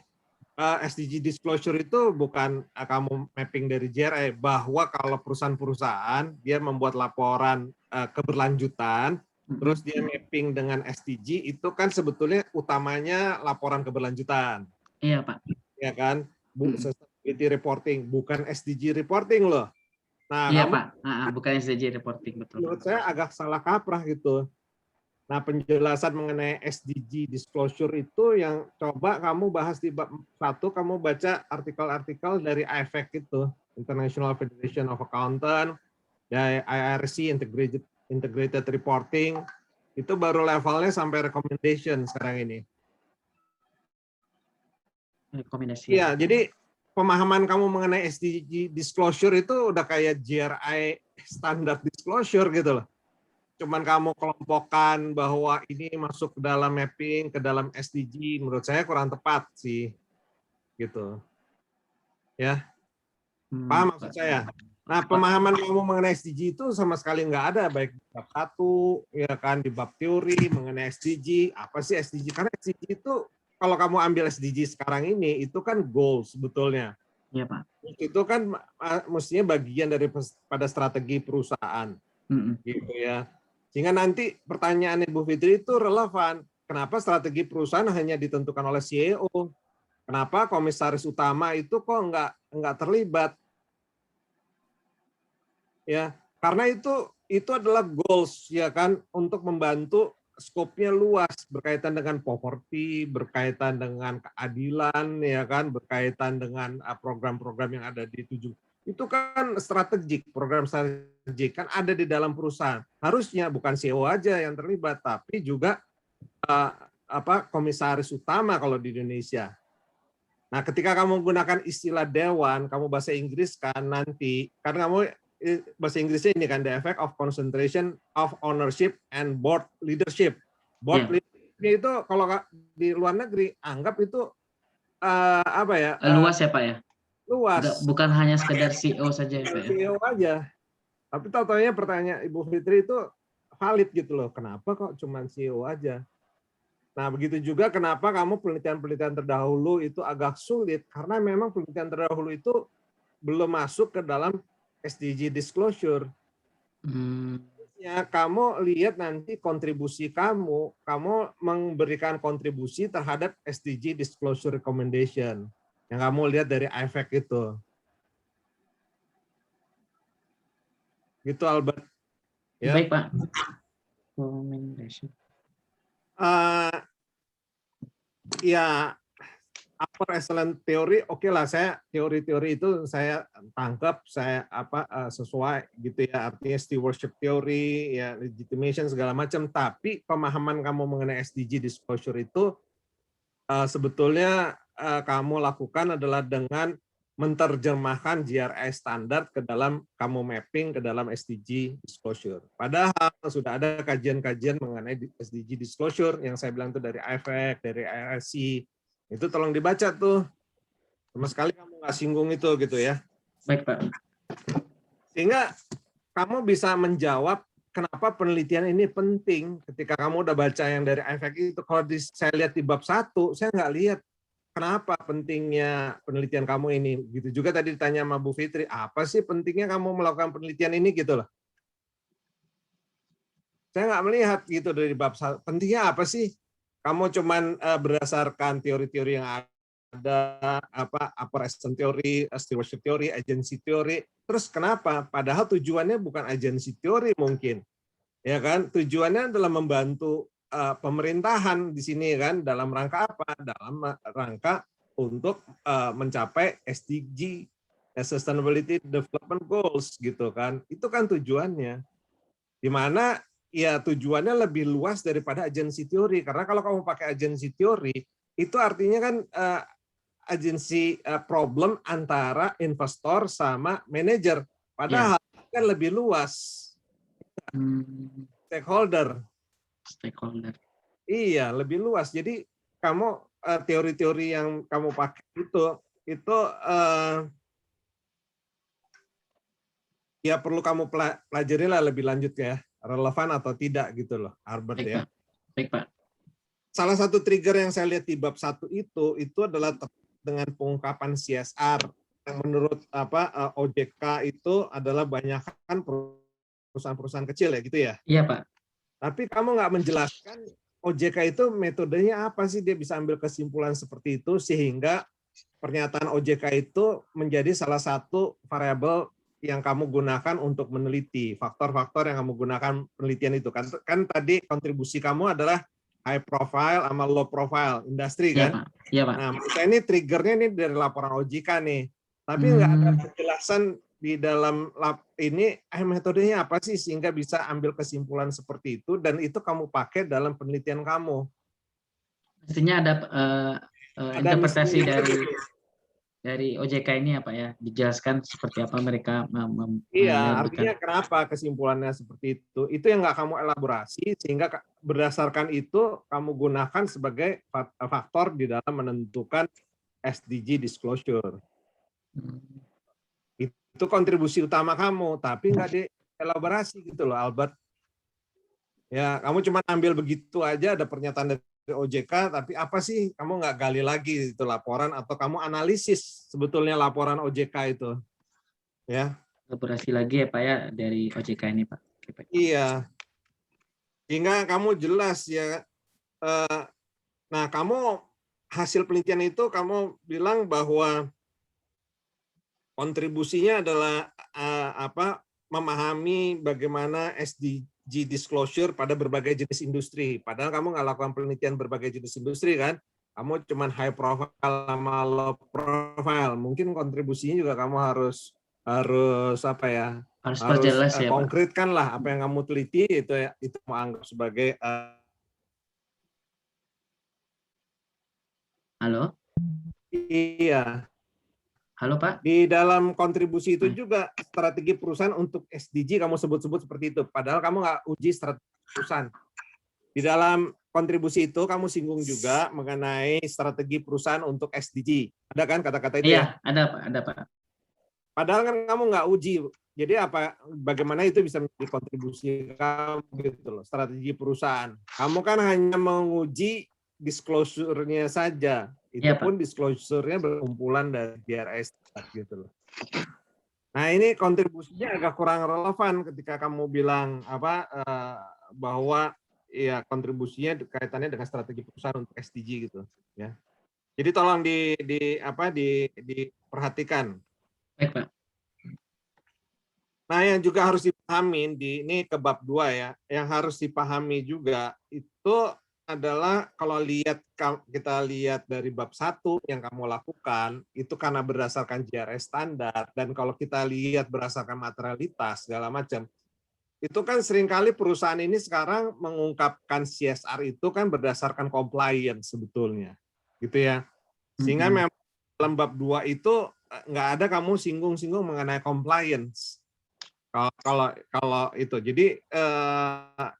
B: SDG disclosure itu bukan kamu mapping dari GRI, bahwa kalau perusahaan-perusahaan dia membuat laporan keberlanjutan, terus dia mapping dengan SDG, itu kan sebetulnya utamanya laporan keberlanjutan.
A: Iya, Pak.
B: Ya kan? Sustainability reporting, bukan SDG reporting loh. Nah,
A: iya, Pak. Bukan SDG reporting, betul.
B: Menurut saya agak salah kaprah gitu. Nah, penjelasan mengenai SDG disclosure itu yang coba kamu bahas di bab 1, kamu baca artikel-artikel dari IFAC itu, International Federation of Accountants, dari IIRC, Integrated Reporting, itu baru levelnya sampai recommendation sekarang ini.
A: Rekomendasi.
B: Iya, jadi pemahaman kamu mengenai SDG disclosure itu udah kayak GRI standar disclosure gitu loh. Cuman kamu kelompokkan bahwa ini masuk ke dalam mapping, ke dalam SDG, menurut saya kurang tepat sih. Gitu. Ya. Paham maksud saya? Nah, pemahaman kamu mengenai SDG itu sama sekali nggak ada, baik di bab 1, ya kan, di bab teori mengenai SDG. Apa sih SDG? Karena SDG itu, kalau kamu ambil SDG sekarang ini, itu kan goals sebetulnya.
A: Iya, Pak.
B: Itu kan mestinya bagian daripada strategi perusahaan. Gitu ya. Sehingga nanti pertanyaan Ibu Fitri itu relevan. Kenapa strategi perusahaan hanya ditentukan oleh CEO? Kenapa komisaris utama itu kok nggak terlibat? Ya, karena itu adalah goals ya kan, untuk membantu skopnya luas, berkaitan dengan poverty, berkaitan dengan keadilan ya kan, berkaitan dengan program-program yang ada di 7. Itu kan strategik, program strategik kan ada di dalam perusahaan. Harusnya bukan CEO aja yang terlibat, tapi juga komisaris utama kalau di Indonesia. Nah, ketika kamu menggunakan istilah dewan, kamu bahasa Inggris kan nanti, karena kamu bahasa Inggrisnya ini kan, the effect of concentration of ownership and board leadership. Board leadership itu kalau di luar negeri anggap itu
A: luas ya, Pak ya?
B: Luas.
A: Bukan hanya sekedar CEO saja ya, Pak ya?
B: CEO aja. Tapi tahu-tahunya pertanyaan Ibu Fitri itu valid gitu loh. Kenapa kok cuma CEO aja? Nah, begitu juga kenapa kamu penelitian-penelitian terdahulu itu agak sulit, karena memang penelitian terdahulu itu belum masuk ke dalam SDG disclosure. Ya, kamu lihat nanti kontribusi kamu memberikan kontribusi terhadap SDG disclosure recommendation. Yang kamu lihat dari IFAC itu. Gitu Albert. Ya.
A: Baik Pak. Recommendation.
B: Ya, upper excellent theory, oke lah, saya teori-teori itu saya tangkap, saya sesuai gitu ya, artinya stewardship theory, ya legitimation segala macam. Tapi pemahaman kamu mengenai SDG disclosure itu sebetulnya kamu lakukan adalah dengan menerjemahkan GRI standar ke dalam kamu mapping ke dalam SDG disclosure. Padahal sudah ada kajian-kajian mengenai SDG disclosure yang saya bilang itu dari IFAC, dari IRC. Itu tolong dibaca tuh. Sama sekali kamu nggak singgung itu gitu ya.
A: Baik Pak.
B: Sehingga kamu bisa menjawab kenapa penelitian ini penting ketika kamu udah baca yang dari IFAC itu. Kalau saya lihat di bab 1, saya nggak lihat kenapa pentingnya penelitian kamu ini. Gitu juga tadi ditanya sama Bu Fitri, apa sih pentingnya kamu melakukan penelitian ini gitu loh. Saya nggak melihat gitu dari bab 1. Pentingnya apa sih? Kamu cuman berdasarkan teori-teori yang ada, upper excellent theory, stewardship theory, agency theory. Terus kenapa? Padahal tujuannya bukan agency theory mungkin. Ya kan? Tujuannya adalah membantu pemerintahan di sini kan, dalam rangka apa? Dalam rangka untuk mencapai SDG, Sustainability Development Goals gitu kan. Itu kan tujuannya. Di mana ya tujuannya lebih luas daripada agency theory, karena kalau kamu pakai agency theory itu artinya kan agency problem antara investor sama manajer. Padahal kan lebih luas. Stakeholder. Iya, lebih luas. Jadi kamu teori-teori yang kamu pakai itu ya perlu kamu pelajari lah lebih lanjut ya, relevan atau tidak gitu loh, Albert. Baik, ya.
A: Pak. Baik Pak.
B: Salah satu trigger yang saya lihat di bab 1 itu adalah dengan pengungkapan CSR yang menurut OJK itu adalah banyakkan perusahaan-perusahaan kecil ya gitu ya.
A: Iya Pak.
B: Tapi kamu nggak menjelaskan OJK itu metodenya apa sih dia bisa ambil kesimpulan seperti itu sehingga pernyataan OJK itu menjadi salah satu variabel yang kamu gunakan untuk meneliti, faktor-faktor yang kamu gunakan penelitian itu kan tadi kontribusi kamu adalah high profile sama low profile industri kan?
A: Iya Pak.
B: Nah, menurut saya ini triggernya ini dari laporan OJK nih, tapi nggak ada penjelasan di dalam ini metodenya apa sih sehingga bisa ambil kesimpulan seperti itu dan itu kamu pakai dalam penelitian kamu.
A: Mestinya ada interpretasi dari OJK ini ya Pak ya, dijelaskan seperti apa mereka
B: Iya, artinya kenapa kesimpulannya seperti itu. Itu yang nggak kamu elaborasi sehingga berdasarkan itu kamu gunakan sebagai faktor di dalam menentukan SDG disclosure. Itu kontribusi utama kamu, tapi nggak dielaborasi gitu loh, Albert. Ya, kamu cuma ambil begitu aja, ada pernyataan dari OJK, tapi apa sih kamu nggak gali lagi itu laporan atau kamu analisis sebetulnya laporan OJK itu, ya?
A: Elaborasi lagi ya Pak ya dari OJK ini Pak.
B: Iya, sehingga kamu jelas ya. Nah, kamu hasil penelitian itu kamu bilang bahwa kontribusinya adalah memahami bagaimana SDG disclosure pada berbagai jenis industri. Padahal kamu nggak lakukan penelitian berbagai jenis industri kan? Kamu cuma high profile sama low profile. Mungkin kontribusinya juga kamu harus apa ya? Harus
A: jelas ya,
B: konkretkan lah apa yang kamu teliti itu mau anggap sebagai
A: Halo?
B: Iya.
A: Halo Pak.
B: Di dalam kontribusi itu juga strategi perusahaan untuk SDG kamu sebut-sebut seperti itu. Padahal kamu nggak uji strategi perusahaan. Di dalam kontribusi itu kamu singgung juga mengenai strategi perusahaan untuk SDG. Ada kan kata-kata itu?
A: Iya, ya? Ada Pak.
B: Padahal kan kamu nggak uji jadi bagaimana itu bisa menjadi kontribusi kamu gitu loh, strategi perusahaan. Kamu kan hanya menguji disclosure-nya saja. Itu
A: Iya, Pak.
B: pun disclosure-nya berkumpulan dari GRI gitu loh. Nah, ini kontribusinya agak kurang relevan ketika kamu bilang bahwa ya kontribusinya kaitannya dengan strategi perusahaan untuk SDG gitu ya. Jadi tolong diperhatikan.
A: Baik, Pak.
B: Nah, yang juga harus dipahami ini ke bab 2 ya. Yang harus dipahami juga itu adalah kalau kita lihat dari bab 1 yang kamu lakukan itu karena berdasarkan GRI standar, dan kalau kita lihat berdasarkan materialitas segala macam, itu kan seringkali perusahaan ini sekarang mengungkapkan CSR itu kan berdasarkan compliance sebetulnya. Gitu ya. Sehingga memang dalam bab 2 itu nggak ada kamu singgung-singgung mengenai compliance. Kalau itu, jadi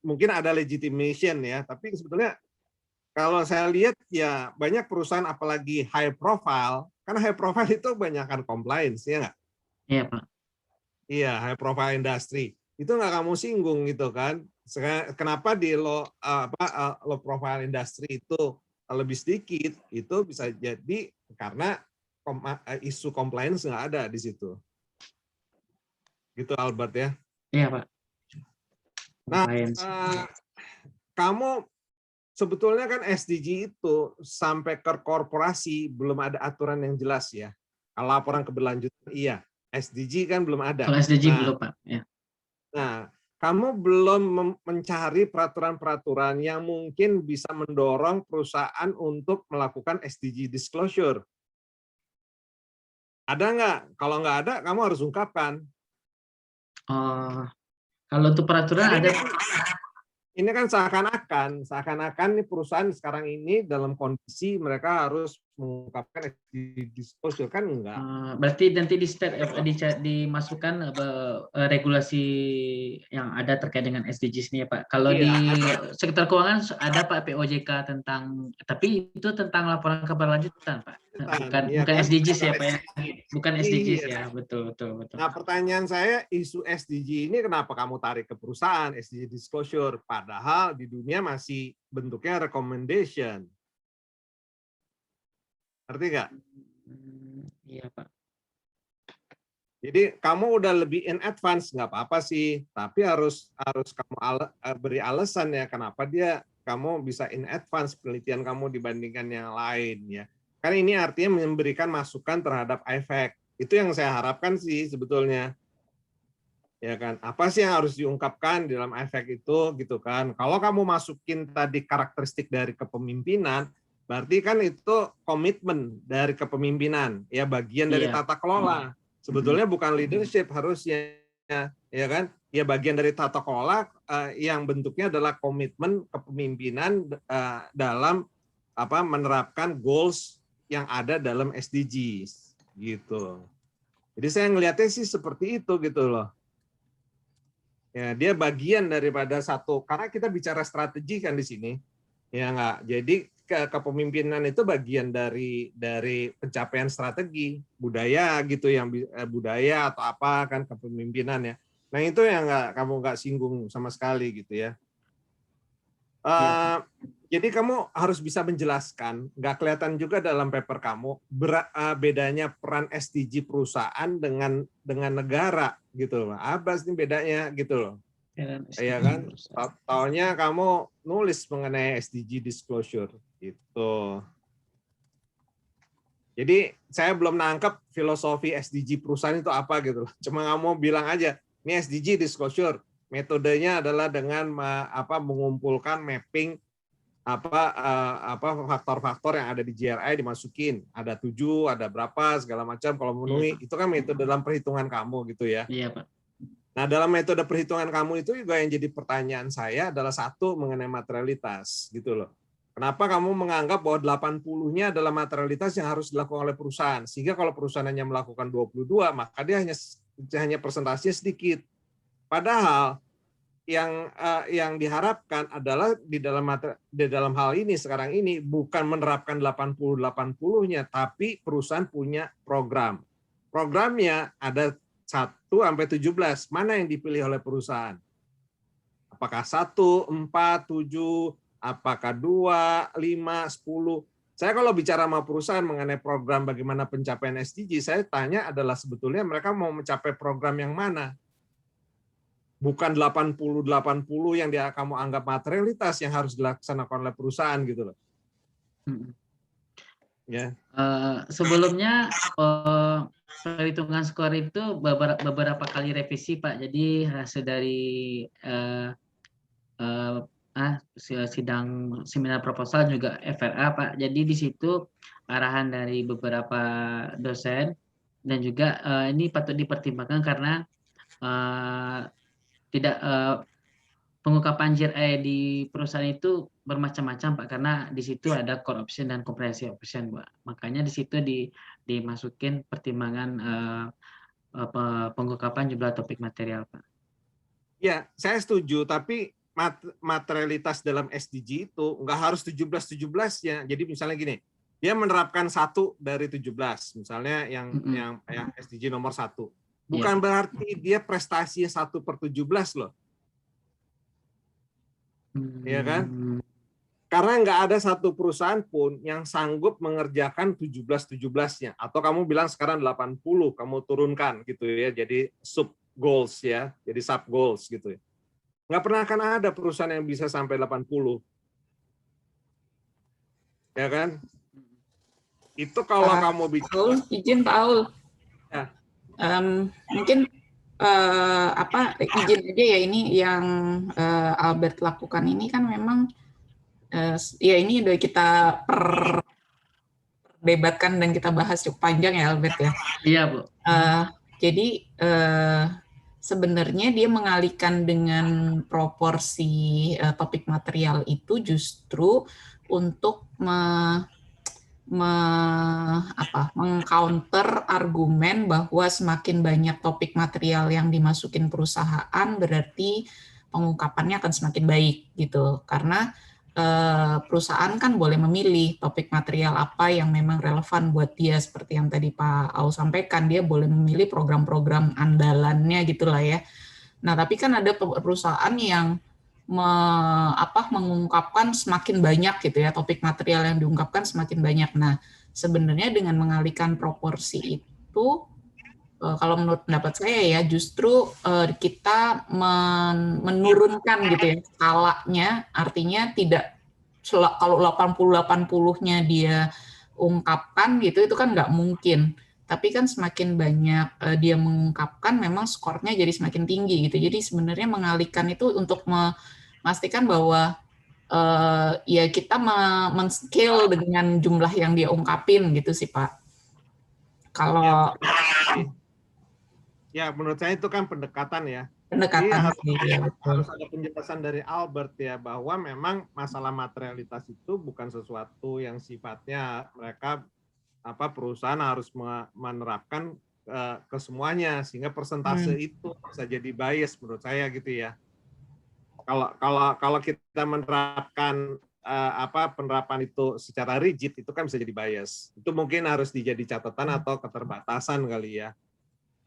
B: mungkin ada legitimation ya, tapi sebetulnya kalau saya lihat ya banyak perusahaan apalagi high profile, karena high profile itu banyakkan compliance ya nggak?
A: Iya, Pak.
B: Iya, high profile industry itu nggak kamu singgung gitu kan? Kenapa di low profile industry itu lebih sedikit? Itu bisa jadi karena isu compliance nggak ada di situ. Gitu Albert ya.
A: Iya, Pak.
B: Nah,
A: Compliance.
B: kamu sebetulnya kan SDG itu sampai ke korporasi belum ada aturan yang jelas ya. Kalau laporan keberlanjutan iya, SDG kan belum ada.
A: Kalau SDG belum, Pak. Ya.
B: Nah, kamu belum mencari peraturan-peraturan yang mungkin bisa mendorong perusahaan untuk melakukan SDG disclosure. Ada nggak? Kalau nggak ada, kamu harus ungkapkan.
A: Kalau untuk peraturan ada.
B: Ini kan seakan-akan nih perusahaan sekarang ini dalam kondisi mereka harus mengungkapkan SDG disclosure, kan enggak.
A: Berarti nanti dimasukkan regulasi yang ada terkait dengan SDGs ini ya Pak. Kalau
B: Iya,
A: di sekitar keuangan ada Pak POJK tentang, tapi itu tentang laporan keberlanjutan Pak. Bukan
B: kan?
A: SDGs ya Pak ya. Bukan SDGs
B: Iya.
A: ya, betul.
B: Nah, pertanyaan saya, isu SDG ini kenapa kamu tarik ke perusahaan SDG disclosure, padahal di dunia masih bentuknya recommendation. Ngerti nggak?
A: Iya Pak.
B: Jadi kamu udah lebih in advance, nggak apa-apa sih, tapi harus kamu beri alasan ya kenapa kamu bisa in advance penelitian kamu dibandingkan yang lain ya. Karena ini artinya memberikan masukan terhadap efek. Itu yang saya harapkan sih sebetulnya. Ya kan, apa sih yang harus diungkapkan di dalam efek itu gitu kan. Kalau kamu masukin tadi karakteristik dari kepemimpinan, berarti kan itu komitmen dari kepemimpinan, ya bagian dari tata kelola. Sebetulnya bukan leadership harusnya, ya kan? Ya bagian dari tata kelola yang bentuknya adalah komitmen kepemimpinan dalam menerapkan goals yang ada dalam SDGs gitu. Jadi saya ngelihatnya sih seperti itu gitu loh. Ya, dia bagian daripada satu, karena kita bicara strategi kan di sini. Ya enggak. Jadi kepemimpinan itu bagian dari pencapaian strategi budaya gitu, yang budaya atau apa kan kepemimpinan ya. Nah, itu yang kamu nggak singgung sama sekali gitu ya. Jadi kamu harus bisa menjelaskan, nggak kelihatan juga dalam paper kamu bedanya peran SDG perusahaan dengan negara gitu loh. Apa sih bedanya gitu loh? Iya kan? Taunya kamu nulis mengenai SDG disclosure gitu. Jadi saya belum nangkep filosofi SDG perusahaan itu apa gitu loh. Cuma kamu bilang aja, ini SDG disclosure. Metodenya adalah dengan mengumpulkan mapping faktor-faktor yang ada di GRI dimasukin, ada 7, ada berapa segala macam, kalau memenuhi itu kan metode dalam perhitungan kamu gitu ya.
A: Iya Pak.
B: Nah, dalam metode perhitungan kamu itu juga yang jadi pertanyaan saya adalah satu mengenai materialitas gitu loh. Kenapa kamu menganggap bahwa 80-nya adalah materialitas yang harus dilakukan oleh perusahaan, sehingga kalau perusahaan hanya melakukan 22 maka dia hanya persentasenya sedikit. Padahal yang diharapkan adalah di dalam hal ini sekarang ini bukan menerapkan 80-80-nya, tapi perusahaan punya program. Programnya ada 1 sampai 17, mana yang dipilih oleh perusahaan? Apakah 1, 4, 7, apakah 2, 5, 10? Saya kalau bicara sama perusahaan mengenai program bagaimana pencapaian SDG, saya tanya adalah sebetulnya mereka mau mencapai program yang mana? Bukan 80-80 yang kamu anggap materialitas yang harus dilaksanakan oleh perusahaan gitu loh. Ya.
A: Sebelumnya perhitungan skor itu beberapa kali revisi Pak. Jadi hasil dari sidang seminar proposal juga FRA Pak. Jadi di situ arahan dari beberapa dosen dan juga ini patut dipertimbangkan karena tidak pengungkapan GRI di perusahaan itu bermacam-macam Pak, karena di situ ada core option dan comprehensive option Pak. Makanya di situ dimasukin pertimbangan pengungkapan jumlah topik material Pak.
B: Ya, saya setuju, tapi materialitas dalam SDG itu nggak harus 17-17-nya. Jadi misalnya gini, dia menerapkan 1 dari 17, misalnya yang SDG nomor 1. Bukan berarti dia prestasinya 1/17 loh. Ya kan? Karena nggak ada satu perusahaan pun yang sanggup mengerjakan 17-17-nya. Atau kamu bilang sekarang 80, kamu turunkan gitu ya, jadi sub goals ya, jadi sub goals gitu ya. Nggak pernah akan ada perusahaan yang bisa sampai 80. Ya kan? Itu kalau kamu bicara.
F: Izin Pak Aul.
B: Ya.
F: Mungkin izin aja ya, ini yang Albert lakukan ini kan memang ya ini udah kita perdebatkan dan kita bahas cukup panjang ya Albert ya.
A: Iya Bu.
F: Jadi sebenarnya dia mengalihkan dengan proporsi topik material itu justru untuk mengcounter argumen bahwa semakin banyak topik material yang dimasukin perusahaan berarti pengungkapannya akan semakin baik gitu, karena perusahaan kan boleh memilih topik material apa yang memang relevan buat dia, seperti yang tadi Pak Au sampaikan, dia boleh memilih program-program andalannya gitulah ya. Nah tapi kan ada perusahaan yang mengungkapkan semakin banyak gitu ya, topik material yang diungkapkan semakin banyak. Nah, sebenarnya dengan mengalihkan proporsi itu, kalau menurut pendapat saya ya, justru kita menurunkan gitu ya skalanya, artinya tidak kalau 80-80-nya dia ungkapkan gitu, itu kan nggak mungkin. Tapi kan semakin banyak dia mengungkapkan, memang skornya jadi semakin tinggi gitu. Jadi sebenarnya mengalihkan itu untuk memastikan bahwa ya kita men-scale dengan jumlah yang dia ungkapin gitu sih Pak. Kalau
B: ya menurut saya itu kan pendekatan ya.
F: Pendekatan
B: harus ada penjelasan dari Albert ya, bahwa memang masalah materialitas itu bukan sesuatu yang sifatnya mereka perusahaan harus menerapkan ke semuanya, sehingga persentase itu bisa jadi bias menurut saya gitu ya. Kalau kita menerapkan penerapan itu secara rigid, itu kan bisa jadi bias. Itu mungkin harus dijadi catatan atau keterbatasan kali ya.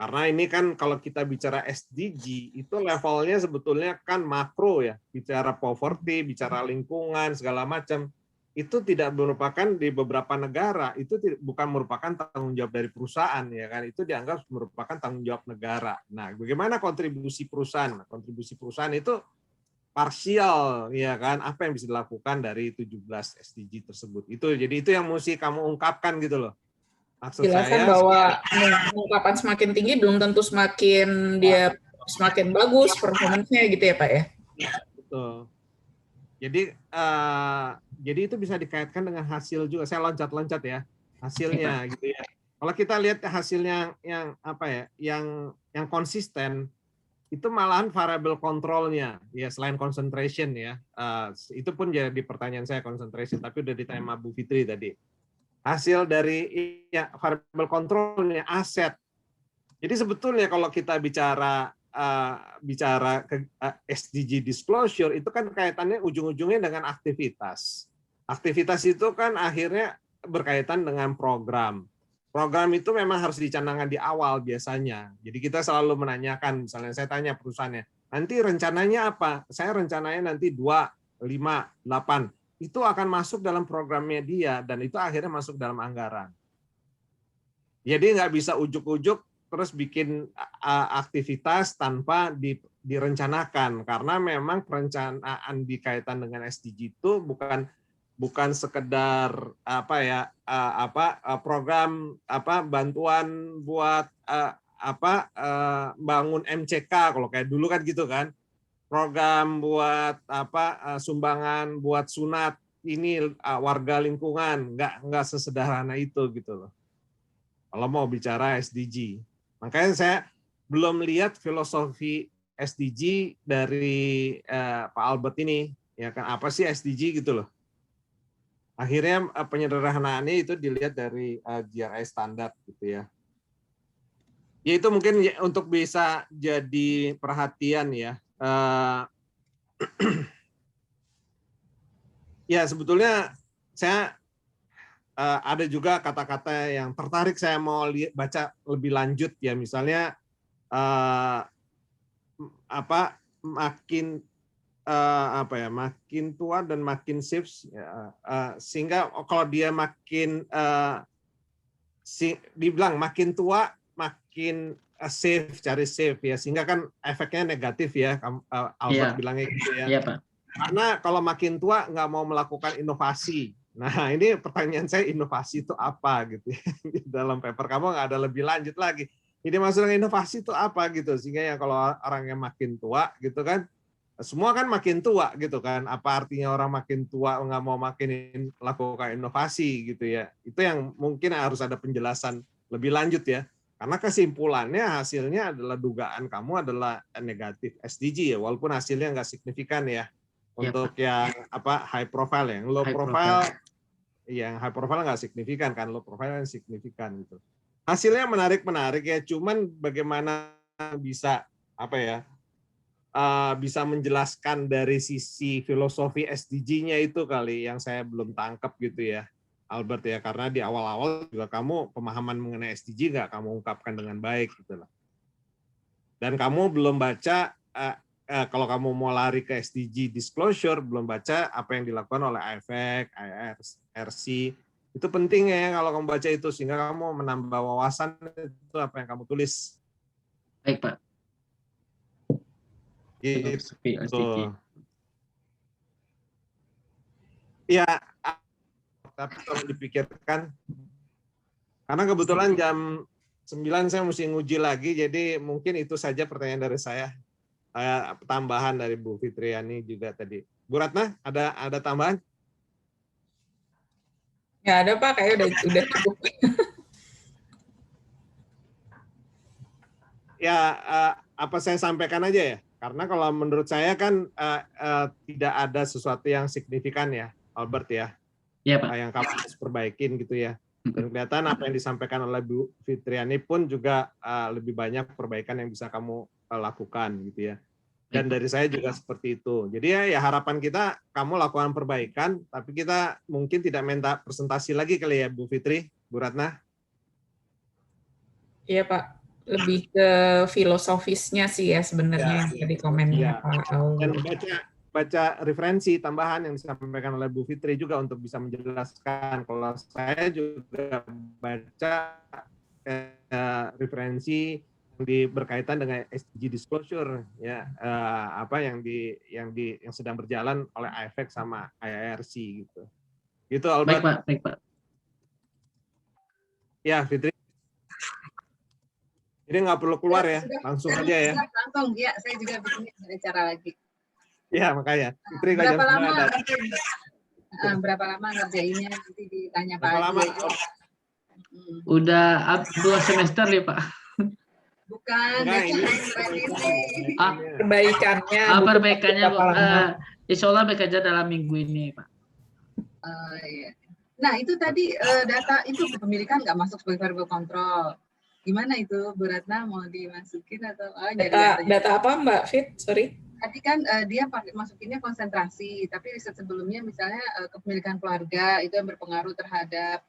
B: Karena ini kan kalau kita bicara SDG, itu levelnya sebetulnya kan makro ya. Bicara poverty, bicara lingkungan, segala macam. Itu tidak merupakan di beberapa negara, itu bukan merupakan tanggung jawab dari perusahaan, ya kan? Itu dianggap merupakan tanggung jawab negara. Nah, bagaimana kontribusi perusahaan? Kontribusi perusahaan itu parsial, ya kan? Apa yang bisa dilakukan dari 17 SDG tersebut? Jadi itu yang mesti kamu ungkapkan gitu loh. Maksud
F: jelaskan
B: saya
F: bahwa pengungkapan semakin tinggi belum tentu semakin dia semakin bagus performance-nya gitu ya Pak ya.
B: Betul. Jadi itu bisa dikaitkan dengan hasil juga. Saya loncat-loncat ya hasilnya gitu ya. Kalau kita lihat hasilnya yang yang konsisten, itu malahan variable kontrolnya ya, selain concentration ya. Itu pun jadi pertanyaan saya concentration, tapi udah ditanya Bu Fitri tadi. Hasil dari variable kontrolnya aset. Jadi sebetulnya kalau kita bicara SDG disclosure, itu kan kaitannya ujung-ujungnya dengan aktivitas. Aktivitas itu kan akhirnya berkaitan dengan program. program itu memang harus dicanangkan di awal biasanya. Jadi kita selalu menanyakan, misalnya saya tanya perusahaannya, nanti rencananya apa? Saya rencananya nanti 2, 5, 8. Itu akan masuk dalam programnya dia, dan itu akhirnya masuk dalam anggaran. Jadi nggak bisa ujuk-ujuk terus bikin aktivitas tanpa direncanakan, karena memang perencanaan dikaitan dengan SDG itu bukan sekedar program bantuan buat bangun MCK kalau kayak dulu kan gitu kan, program buat sumbangan buat sunat ini warga lingkungan, nggak sesederhana itu gitu loh kalau mau bicara SDG. Makanya saya belum lihat filosofi SDG dari Pak Albert ini, ya kan, apa sih SDG gitu loh. Akhirnya penyederhanaannya itu dilihat dari GRI standar gitu ya. Ya itu mungkin untuk bisa jadi perhatian ya. Ya sebetulnya saya ada juga kata-kata yang tertarik saya mau baca lebih lanjut ya, misalnya makin tua dan makin safe sehingga kalau dia makin dibilang makin tua makin safe, cari safe ya, sehingga kan efeknya negatif ya, Albert bilangnya gitu ya.
A: Iya, Pak.
B: Karena kalau makin tua nggak mau melakukan inovasi. Nah, ini pertanyaan saya, inovasi itu apa gitu ya. Di dalam paper kamu nggak ada lebih lanjut lagi. Ini maksudnya inovasi itu apa gitu, sehingga ya kalau orang yang makin tua gitu kan, semua kan makin tua gitu kan. Apa artinya orang makin tua nggak mau makin lakukan inovasi gitu ya. Itu yang mungkin harus ada penjelasan lebih lanjut ya. Karena kesimpulannya hasilnya adalah dugaan kamu adalah negatif SDG ya, walaupun hasilnya nggak signifikan ya. Untuk yang high profile, yang low profile, yang high profile nggak signifikan kan, low profile yang signifikan gitu. Hasilnya menarik ya, cuman bagaimana bisa bisa menjelaskan dari sisi filosofi SDG-nya itu kali yang saya belum tangkap gitu ya, Albert ya, karena di awal-awal juga kamu pemahaman mengenai SDG nggak kamu ungkapkan dengan baik gitu lah. Dan kamu belum baca kalau kamu mau lari ke SDG disclosure, belum baca apa yang dilakukan oleh IFAC, IRC. Itu penting ya kalau kamu baca itu, sehingga kamu menambah wawasan itu apa yang kamu tulis.
A: Baik, Pak.
B: Gitu. Ya, tapi kalau dipikirkan, karena kebetulan jam 9 saya mesti nguji lagi, jadi mungkin itu saja pertanyaan dari saya. Tambahan dari Bu Fitriani juga tadi. Bu Ratna, ada tambahan?
F: Nggak ada Pak, kayak udah cukup.
B: Ya, apa saya sampaikan aja ya? Karena kalau menurut saya kan tidak ada sesuatu yang signifikan ya, Albert ya.
A: Iya, Pak.
B: Yang kamu harus perbaikin gitu ya. Dan kelihatan apa yang disampaikan oleh Bu Fitriani pun juga lebih banyak perbaikan yang bisa kamu lakukan gitu ya. Dan dari saya juga seperti itu. Jadi ya harapan kita kamu lakukan perbaikan, tapi kita mungkin tidak minta presentasi lagi kali ya Bu Fitri, Bu Ratna.
F: Iya Pak, lebih ke filosofisnya sih ya sebenarnya yang tadi komennya Pak Aul.
B: Dan baca referensi tambahan yang disampaikan oleh Bu Fitri juga untuk bisa menjelaskan. Kalau saya juga baca referensi yang berkaitan dengan SDG disclosure ya, yang sedang berjalan oleh IFAC sama IRC gitu. Gitu Albert.
A: Baik Pak.
B: Ya Fitri. Jadi nggak perlu keluar ya, langsung aja ya.
C: Langsung ya, saya juga begini bicara lagi.
B: Ya makanya. Fitri
C: berapa lama ngerjainnya nanti ditanya Pak
B: Lama.
A: Udah 2 semester nih Pak.
C: Bukan,
F: perbaikannya.
A: Perbaikannya insya Allah bekerja dalam minggu ini Pak.
C: Iya. Nah itu tadi data itu kepemilikan nggak masuk sebagai variable kontrol. Gimana itu Bu Ratna, mau dimasukin atau?
F: Data apa Mbak Fit? Sorry.
C: Tadi kan dia masukinnya konsentrasi, tapi riset sebelumnya misalnya kepemilikan keluarga itu yang berpengaruh terhadap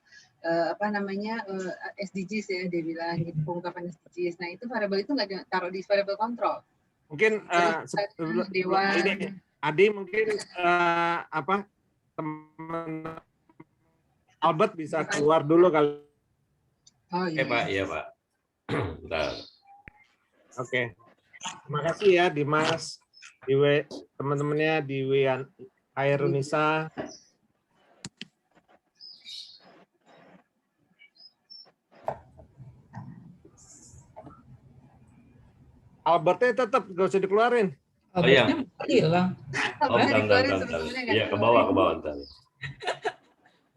C: SDGs ya, dia bilang gitu, pengungkapan SDGs. Nah itu variabel itu nggak taruh di variabel kontrol.
B: Mungkin
C: Dewan.
B: ini Adi mungkin teman Albert bisa keluar dulu kali.
C: Oh
E: Oke
C: iya.
E: Pak, iya Pak. Bentar.
B: Oke. Terima kasih ya Dimas, teman-temannya di Hairunisa. Albertnya tetap gak usah dikeluarin.
E: Oh, iya.
F: Albertnya hilang.
E: Oh, bentar. Iya, ke bawah bentar.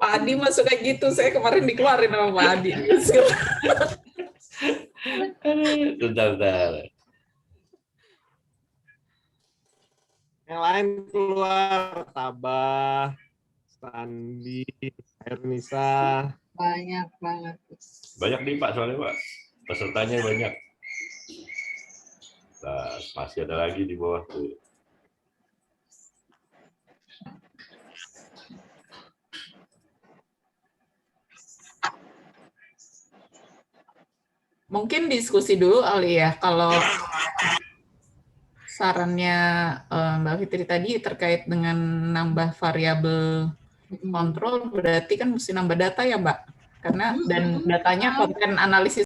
F: Pak Adi masuk kayak gitu, saya kemarin dikeluarin sama Pak Adi.
E: Bentar.
B: Yang lain keluar, Tabah, Sandi, Hairunisa.
C: Banyak banget.
E: Banyak nih Pak, soalnya Pak. Pesertanya banyak. Nah, masih ada lagi di bawah tuh.
F: Mungkin diskusi dulu kali ya, kalau sarannya Mbak Fitri tadi terkait dengan nambah variabel kontrol, berarti kan mesti nambah data ya Mbak? Karena dan datanya konten analisis